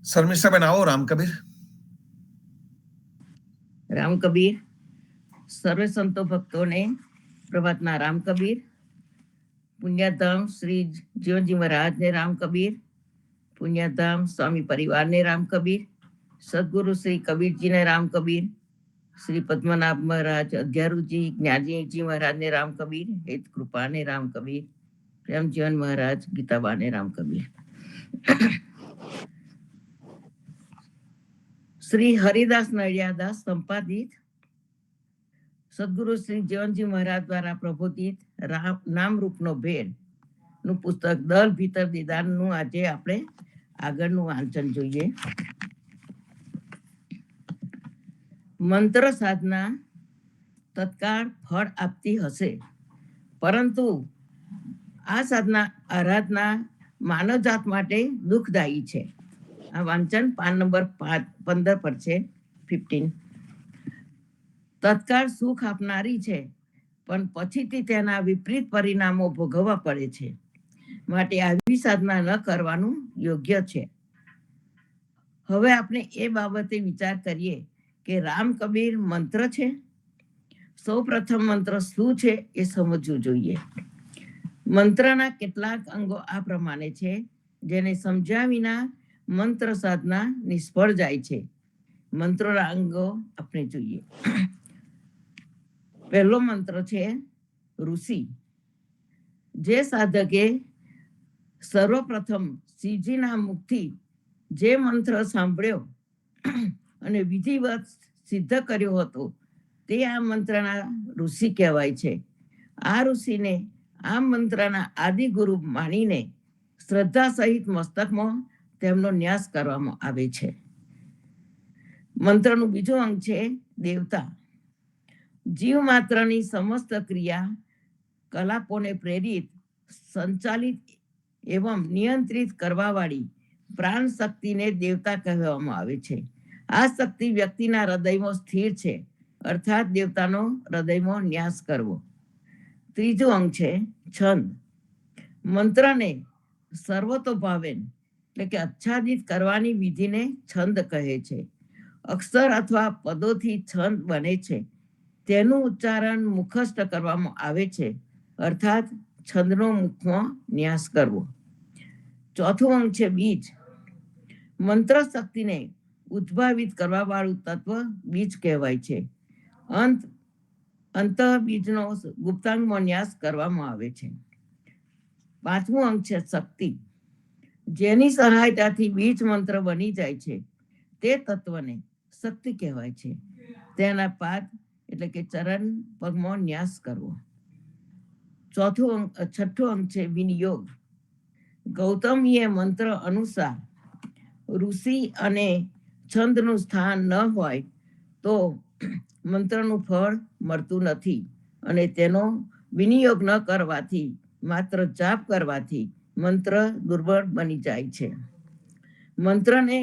શર્મિષ્ઠાબેન આવો. રામ કબીર. રામ કબીર. સર્વે સંતો ભક્તોને પ્રભાતના રામ કબીર. પુણ્યધામ શ્રી જીવનજી મહારાજને રામ કબીર. પુણ્યધામ સ્વામી પરિવારને રામ કબીર. સદગુરુ શ્રી કબીરજીને રામ કબીર. શ્રી પદ્મનાભ મહારાજ, અધ્યારુજી, જ્ઞાનજીજી મહારાજને રામ કબીર. હેત કૃપાને રામ કબીર. પ્રેમજીવન મહારાજ, ગીતાબાને રામ કબીર. શ્રી હરિદાસ નડિયાદાસ સંપાદિત સદગુરુ શ્રી જીવનજી મહારાજ દ્વારા પ્રબોધિત નામરૂપનો ભેદ નું પુસ્તક દલ ભીતર દીદારનું આજે આપણે આગળનું વાંચન જોઈએ. મંત્ર સાધના તત્કાળ ફળ આપતી હશે, પરંતુ આ સાધના આરાધના માનવજાત માટે દુઃખદાયી છે. આ વાંચન પાન નંબર 15 પર છે, 15. તત્કાળ સુખ આપનારી છે, પણ પછીથી તેના વિપરીત પરિણામો ભોગવવા પડે છે. માટે આવી સાધના ન કરવાનું યોગ્ય છે. હવે આપણે એ બાબતે વિચાર કરીએ કે રામ કબીર મંત્ર છે. સૌ પ્રથમ મંત્ર શું છે એ સમજવું જોઈએ. મંત્રના કેટલાક અંગો આ પ્રમાણે છે, જેને સમજ્યા વિના મંત્ર સાધના નિષ્ફળ જાય છે. મંત્રોના અંગો આપણે જોઈએ. પહેલો મંત્ર છે ઋષિ. જે સાધકે સર્વપ્રથમ શ્રીજીના મુખથી જે મંત્ર સાંભળ્યો અને વિધિવત સિદ્ધ કર્યો હતો, તે આ મંત્રના ઋષિ કહેવાય છે. આ ઋષિને આ મંત્રના આદિ ગુરુ માનીને શ્રદ્ધા સહિત મસ્તકમાં તેમનો ન્યાસ કરવામાં આવે છે. મંત્રનું બીજું અંગ છે દેવતા. જીવ માત્રની સમસ્ત ક્રિયા કલાપોને પ્રેરિત, સંચાલિત એવં નિયંત્રિત કરવાવાળી પ્રાણ શક્તિને દેવતા કહેવામાં આવે છે. આ શક્તિ વ્યક્તિના હૃદયમાં સ્થિર છે, અર્થાત દેવતાનો હૃદયમાં ન્યાસ કરવો. ત્રીજું અંગ છે છંદ. મંત્રને સર્વતોભાવેન એટલે કે આચ્છાદિત કરવાની વિધિને છંદ કહે છે. અક્ષર અથવા પદોથી છંદ બને છે, તેનું ઉચ્ચારણ મુખસ્થ કરવામાં આવે છે, અર્થાત છંદનો મુખમાં ન્યાસ કરવો. ચોથું અંગ છે બીજ. મંત્ર શક્તિને ઉદ્ભાવિત કરવા વાળું તત્વ બીજ કહેવાય છે. અંત બીજનો ગુપ્તાંગમાં ન્યાસ કરવામાં આવે છે. પાંચમું અંગ છે શક્તિ. જેની સહાયતાથી બીજ મંત્ર બની જાય છે, તે તત્વને શક્તિ કહેવાય છે. તેના પાદ એટલે કે ચરણ પગમાં ન્યાસ કરવો. છઠ્ઠો અંગ છે વિનિયોગ. ગૌતમીય મંત્ર અનુસાર ઋષિ અને છંદનું સ્થાન ન હોય તો મંત્રનું ફળ મળતું નથી, અને તેનો વિનિયોગ ન કરવાથી, માત્ર જાપ કરવાથી મંત્ર દુર્બળ બની જાય છે. મંત્રને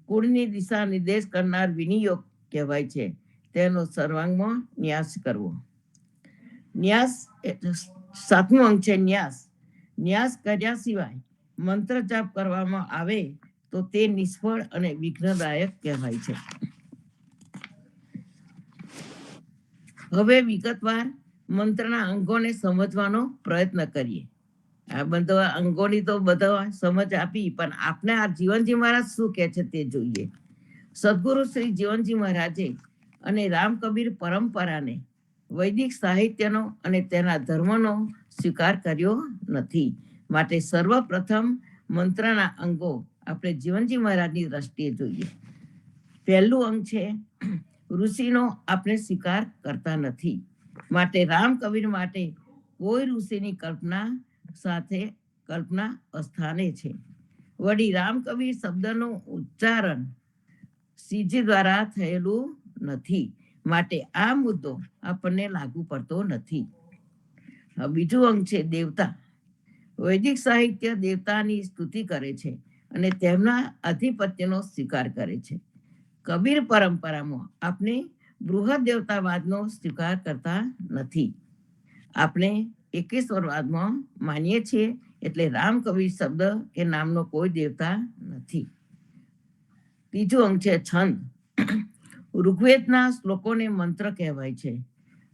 કુળની દિશા નિર્દેશ કરનાર વિનિયોગ કહેવાય છે. તેનો સર્વાંગમાં ન્યાસ કરવો. ન્યાસ સાતમું અંગ છે ન્યાસ. ન્યાસ કર્યા સિવાય મંત્ર જાપ કરવામાં આવે તો તે નિષ્ફળ અને વિઘ્નદાયક કહેવાય છે. હવે વિગતવાર મંત્રના અંગોને સમજવાનો પ્રયત્ન કરીએ. આ બધા અંગોની તો બધા સમજ આપી, પણ આપણે આ જીવનજી મહારાજ શું કહે છે તે જોઈએ. સદગુરુ શ્રી જીવનજી મહારાજે અને રામ કબીર પરંપરાને વૈદિક સાહિત્યનો અને તેના ધર્મનો સ્વીકાર કર્યો નથી. માટે સર્વપ્રથમ મંત્રના અંગો આપણે જીવનજી મહારાજની દ્રષ્ટિએ જોઈએ. પહેલું અંગ છે ઋષિનો આપણે સ્વીકાર કરતા નથી. માટે રામ કબીર માટે કોઈ ઋષિની કલ્પના અસ્થાને છે. વળી રામ કબીર શબ્દનું ઉચ્ચારણ સીજી દ્વારા થયેલું નથી, માટે આ મુદ્દો આપણને લાગુ પડતો નથી. બીજું અંગ છે દેવતા. વૈદિક સાહિત્ય દેવતાની સ્તુતિ કરે છે અને તેમના આધિપત્યનો સ્વીકાર કરે છે. કબીર પરંપરામાં આપણે બૃહદ દેવતાવાદનો સ્વીકાર કરતા નથી. આપણે એકેશ્વરવાદમાં માનીએ છીએ, એટલે રામ કબીર શબ્દ કે નામનો કોઈ દેવતા નથી. ત્રીજું અંગ છે છંદ. ઋગ્વેદના શ્લોકોને મંત્ર કહેવાય છે.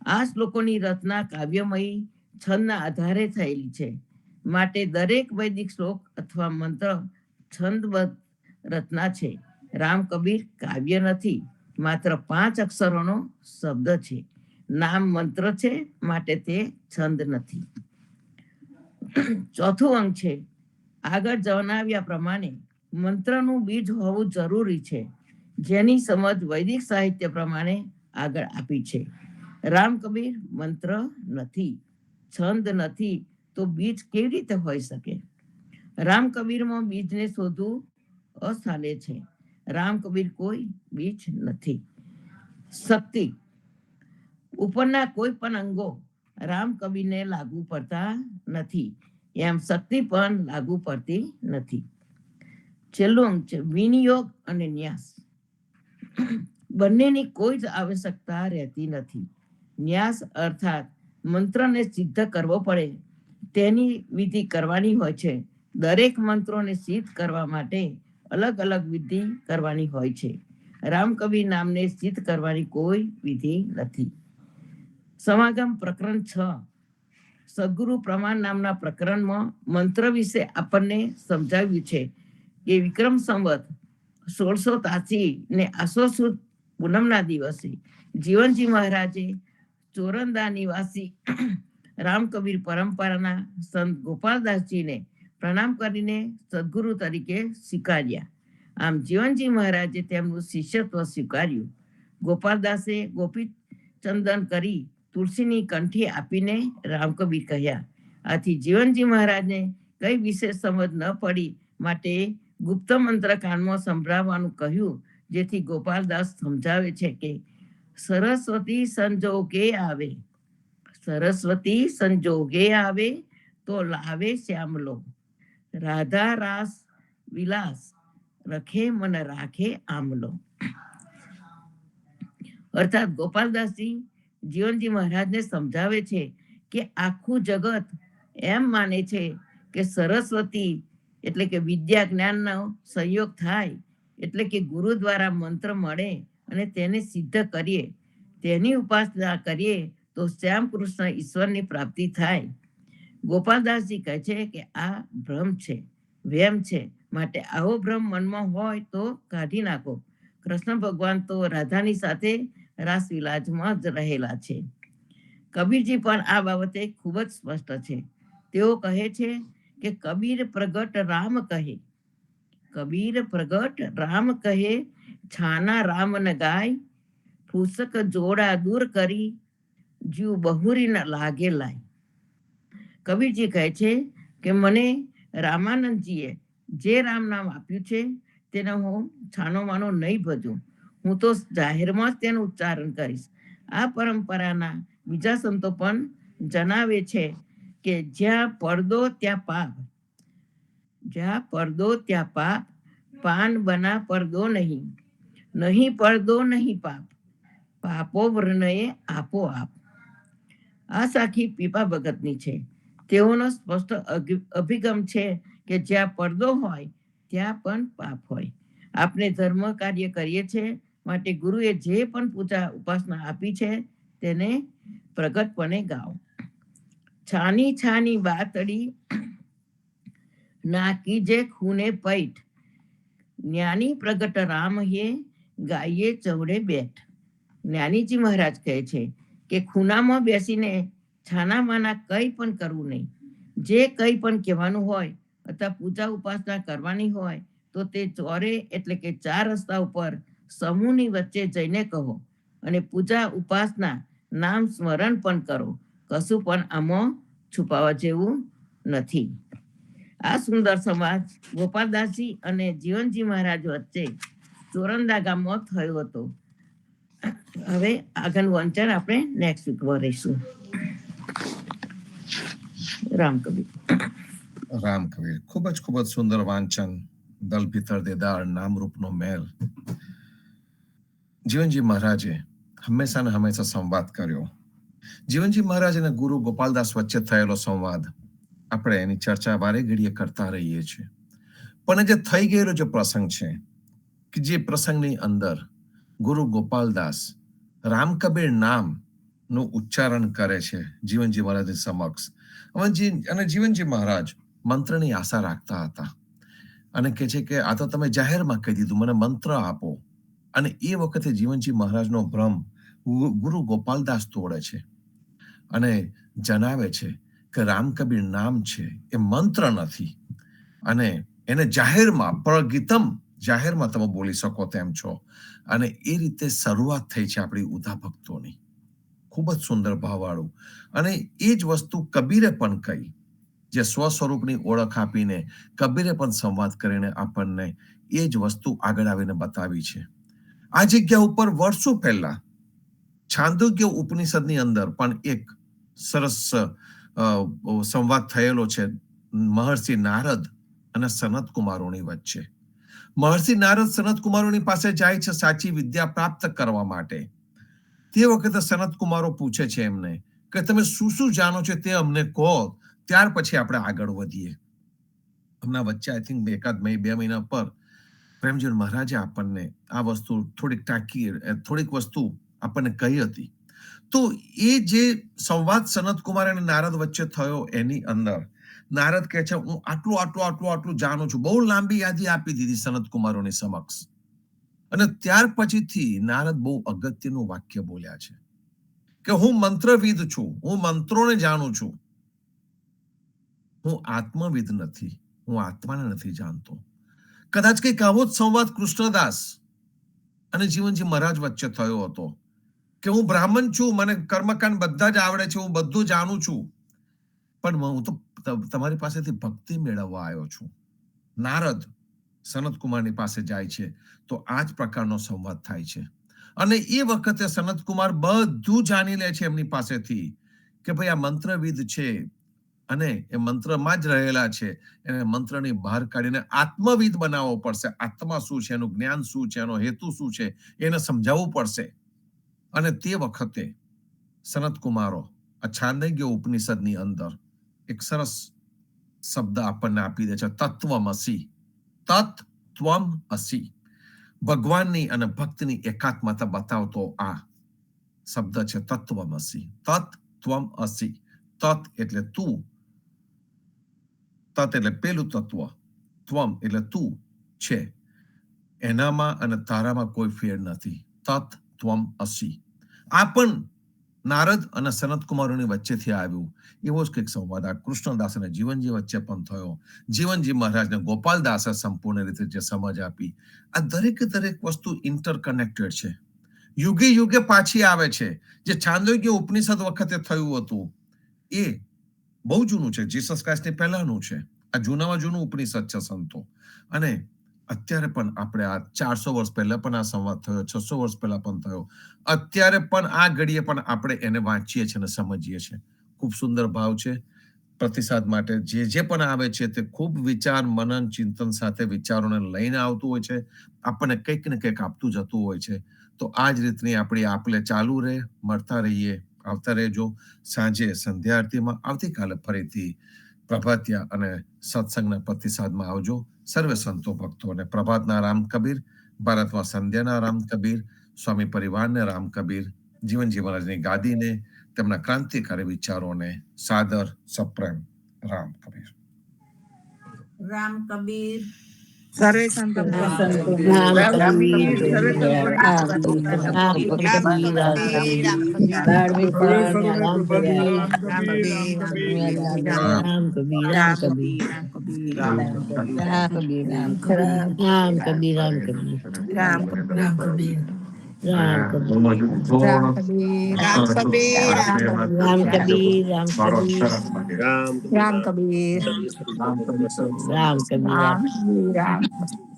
આ શ્લોકોની રચના કાવ્યમયી છંદના આધારે થયેલી છે. માટે દરેક વૈદિક શ્લોક અથવા મંત્ર છંદબદ્ધ રચના છે. રામ કબીર કાવ્ય નથી, માત્ર 5 અક્ષરોનો શબ્દ છે. નામ મંત્ર છે, માટે તે છંદ નથી. ચોથું અંગ છે આગળ જણાવ્યા પ્રમાણે મંત્રનું બીજ હોવું જરૂરી છે, જેની સમજ વૈદિક સાહિત્ય પ્રમાણે આગળ આપી છે. રામ કબીર મંત્ર નથી, છંદ નથી, તો બીજ કેવી રીતે હોઈ શકે? રામ કબીરમાં બીજને શોધવું અસાધ્ય છે. રામ કબીર કોઈ બીજ નથી. શક્તિ. ઉપરના કોઈ પણ અંગો રામ કબીરને લાગુ પડતા નથી, એમ શક્તિ પણ લાગુ પડતી નથી. છેલ્લું અંગ છે વિનિયોગ અને ન્યાસ. બંનેની કોઈ જ આવશ્યકતા રહેતી નથી. ન્યાસ અર્થાત મંત્રને સિદ્ધ કરવો પડે તેની વિધિ કરવાની હોય છે. દરેક મંત્રોને સિદ્ધ કરવા માટે અલગ અલગ વિધિ કરવાની હોય છે. રામ કબીર નામને સિદ્ધ કરવાની કોઈ વિધિ નથી. સમાગમ પ્રકરણ 6 સદગુરુ પ્રમાણ નામના પ્રકરણમાં મંત્ર વિશે આપણને સમજાવ્યું છે કે વિક્રમ સંવત 1683 ને આસો સુદ પૂનમના દિવસે જીવનજી મહારાજે ચોરંદા નિવાસી રામ કબીર પરંપરાના સંત ગોપાલદાસજીને પ્રણામ કરીને સદગુરુ તરીકે સ્વીકાર્યા. આમ જીવનજી મહારાજે તેમનું શિષ્યત્વ સ્વીકાર્યું. ગોપાલદાસે ગોપી ચંદન કરી તુલસીની કંઠી આપીને રામ કબીર કહ્યા. આથી જીવનજી મહારાજને કઈ વિશેષ સમજ ન પડી, માટે ગુપ્ત મંત્ર કાનમાં સંભળાવવાનું કહ્યું, જેથી ગોપાલદાસ સમજાવે છે કે સરસ્વતી સંજોગે આવે, સરસ્વતી સંજોગે આવે તો લાવે શ્યામલો, રાધા રાસ વિલાસ રખે મન રાખે આમલો. અર્થાત ગોપાલદાસજી જીવનજી મહારાજને સમજાવે છે કે આખું જગત એમ માને છે કે સરસ્વતી એટલે કે વિદ્યા જ્ઞાનનો સંયોગ થાય, એટલે કે ગુરુ દ્વારા મંત્ર મળે અને તેને સિદ્ધ કરીએ, તેની ઉપાસના કરીએ તો શ્યામ કૃષ્ણ ઈશ્વરની પ્રાપ્તિ થાય. ગોપાલદાસજી કહે છે કે આ ભ્રમ છે, વેમ છે. માટે આવો ભ્રમ મનમાં હોય તો કાઢી નાખો. કૃષ્ણ ભગવાન તો રાધાની સાથે રાસવિલાસમાં જ રહેલા છે. કબીરજી પણ આ બાબતે ખૂબ જ સ્પષ્ટ છે. તેઓ કહે છે કે કબીર પ્રગટ રામ કહે, કબીર પ્રગટ રામ કહે, છાના રામ ન ગાય, ફૂસક જોડા દૂર કરી જીવ બહુરી ન લાગે લાય. કબીરજી કહે છે કે મને રામાનંદજીએ જે રામ નામ આપ્યું છે તેને હું છાનો માનો નહીં ભજું. હું તો જાહેરમાં જ તેનું ઉચ્ચારણ કરીશ. આ પરંપરાના બીજા સંતો પણ જણાવે છે કે જ્યાં પડદો ત્યાં પાપ, જ્યાં પડદો ત્યાં પાપ, પાન બના પડદો નહીં, નહીં પડદો નહીં પાપ, પાપો વર્ણયે આપો આપ. આ સાખી પીપા ભગતની છે. તેઓનો સ્પષ્ટ અભિગમ છે કે જ્યાં પડદો હોય ત્યાં પણ પાપ હોય. આપણે ધર્મ કાર્ય કરીએ છીએ માટે ગુરુએ જે પણ પૂજા ઉપાસના આપી છે તેને પ્રગટપણે ગાઓ. છાની છાની બાતડી નાકી જે ખૂને પૈઠ, જ્ઞાની પ્રગટ રામ હે ગાઈએ ચવડે બેઠ. જ્ઞાનીજી મહારાજ કહે છે કે ખૂનામાં બેસીને છાનામાના કંઈ પણ કરવું નહીં. જે કંઈ પણ કહેવાનું હોય અથવા પૂજા ઉપાસના કરવાની હોય તો તે ચોરે એટલે કે 4 રસ્તા ઉપર સમૂહની વચ્ચે જઈને કહો અને પૂજા ઉપાસના નામ સ્મરણ પણ કરો. કશું પણ આમાં છુપાવા જેવું નથી. આ સુંદર સંવાદ ગોપાલદાસજી અને જીવનજી મહારાજ વચ્ચે ચોરંદા ગામમાં થયો હતો. હવે આગળનું વાંચન આપણે નેક્સ્ટ વીક કરીશું. રામ કબીર. રામ કબીર. ખૂબ જ સુંદર વાંચન. દલ ભીતર દેદાર નામરૂપનો મેલ. જીવનજી મહારાજે હંમેશા ને હંમેશા સંવાદ કર્યો. જીવનજી મહારાજ અને ગુરુ ગોપાલદાસ વચ્ચે થયેલો સંવાદ આપણે એની ચર્ચા વારે ઘડીએ કરતા રહીએ છીએ. પણ જે થઈ ગયેલો જે પ્રસંગ છે કે જે પ્રસંગની અંદર ગુરુ ગોપાલદાસ રામ કબીર નામ નું ઉચ્ચારણ કરે છે જીવનજી મહારાજની સમક્ષ. અને જીવનજી મહારાજ મંત્રની આશા રાખતા હતા અને કહે છે કે આ તો તમે જાહેરમાં કહી દીધું, મને મંત્ર આપો. અને એ વખતે જીવનજી મહારાજનો ભ્રમ ગુરુ ગોપાલદાસ તોડે છે અને જણાવે છે કે રામ કબીર નામ છે એ મંત્ર નથી અને એને જાહેરમાં પ્રગીતમ જાહેરમાં તમે બોલી શકો તેમ છો. અને એ રીતે શરૂઆત થઈ છે આપણી ઉધા ભક્તોની. ખૂબ જ સુંદર ભાવવાળું. અને એ જ વસ્તુ કબીરે પણ કહી, જે સ્વ સ્વરૂપની ઓળખ આપીને કબીરે પણ સંવાદ કરીને આપણને એ જ વસ્તુ આગળ આવીને બતાવી છે. આ જગ્યા ઉપર વર્ષો પહેલા છાંદોગ્ય ઉપનિષદની અંદર પણ એક સરસ સંવાદ થયેલો છે મહર્ષિ નારદ અને સનત કુમારોની વચ્ચે. મહર્ષિ નારદ સનત કુમારોની પાસે જાય છે સાચી વિદ્યા પ્રાપ્ત કરવા માટે. તે વખતે સનત કુમારો પૂછે છે એમને કે તમે શું શું જાણો છો તે અમને કહો, ત્યાર પછી આપણે આગળ વધીએ. હમણાં વચ્ચે આઈ થિંક 1-2 મહિના પર પ્રેમજી મહારાજે આપણને આ વસ્તુ થોડીક વસ્તુ આપણને કહી હતી. તો એ જે સંવાદ સનત કુમાર અને નારદ વચ્ચે થયો એની અંદર નારદ કહે છે હું આટલું જાણું છું. બહુ લાંબી યાદી આપી દીધી સનત કુમારોની સમક્ષ. અને ત્યાર પછીથી નારદ બહુ અગત્યનું વાક્ય બોલ્યા છે કે હું મંત્રવિદ છું, હું મંત્રોને જાણું છું, હું આત્મવિદ નથી, હું આત્માને નથી જાણતો. કદાચ કંઈક આવો જ સંવાદ કૃષ્ણદાસ અને જીવનજી મહારાજ વચ્ચે થયો હતો કે હું બ્રાહ્મણ છું, મને કર્મકાંડ બધા જ આવડે છે, હું બધું જાણું છું, પણ હું તો તમારી પાસેથી ભક્તિ મેળવવા આવ્યો છું. નારદ સનત કુમારની પાસે જાય છે તો આ જ પ્રકારનો સંવાદ થાય છે. અને એ વખતે સનત કુમાર બધું જાણી લે છે એમની પાસેથી કે ભાઈ આ મંત્રવિદ છે અને એ મંત્રમાં જ રહેલા છે. એને મંત્રની બહાર કાઢીને આત્મવિદ બનાવવો પડશે. આત્મા શું છે, એનું જ્ઞાન શું છે, એનો હેતુ શું છે, એને સમજાવવું પડશે. અને તે વખતે સનત કુમારો આ છાંદોગ્ય ઉપનિષદની અંદર એક સરસ શબ્દ આપણને આપી દે છે, તત્વમસી. તત્વમસી, ભગવાનની અને ભક્તની એકાત્મતા બતાવતો આ શબ્દ છે તત્વમસી. તત્વમસી. તત એટલે તું, તત એટલે પેલું તત્વ, ત્વમ એટલે તું છે, એનામાં અને તારામાં કોઈ ફેર નથી. તત ત્વમ અસી. આ પણ નારદ અને સનત કુમારોની વચ્ચેથી આવ્યું. એવો જ કંઈક સંવાદ આ કૃષ્ણદાસ અને જીવનજી વચ્ચે પણ થયો. જીવનજી મહારાજને ગોપાલદાસે સંપૂર્ણ રીતે જે સમજ આપી. આ દરેક વસ્તુ ઇન્ટરકનેક્ટેડ છે. યુગે યુગે પાછી આવે છે. જે છાંદોગ્ય ઉપનિષદ વખતે થયું હતું એ બહુ જૂનું છે, જીસસ ક્રાઇસ્ટની પહેલાનું છે. આ જૂનામાં જૂનું ઉપનિષદ છે સંતો. અને અત્યારે પણ આપણે આ 400 વર્ષ પહેલા પણ આ સંવાદ થયો, 600 વર્ષ પહેલા પણ થયો, અત્યારે પણ આ ઘડીએ પણ આપણે એને વાંચીએ છીએ અને સમજીએ છીએ. ખૂબ સુંદર ભાવ છે. પ્રતિસાદ માટે જે પણ આવે છે તે ખૂબ વિચાર, મનન, ચિંતન સાથે વિચારોને લઈને આવતું હોય છે. આપણને કંઈક ને કંઈક આપતું જતું હોય છે. તો આ જ રીતની આપણી આપલે ચાલુ રહે, મળતા રહીએ, આવતા રહેજો. સાંજે સંધ્યા આરતીમાં આવતીકાલે ફરીથી પ્રભાતિયા અને સત્સંગના પ્રતિસાદમાં આવજો. સર્વે સંતો ભક્તોને પ્રભાતના રામ કબીર, ભારતમાં સંધ્યાના રામ કબીર, સ્વામી પરિવારને રામ કબીર, જીવનજી મહારાજની ગાદીને, તેમના ક્રાંતિકારી વિચારોને સાદર સપ્રેમ રામ કબીર. રામ કબીર. સર્વે સંતો રામ રામ કબીર. કબીર, સર્વે સંતો રામ કબીર. રામ રામ કબીર. રામ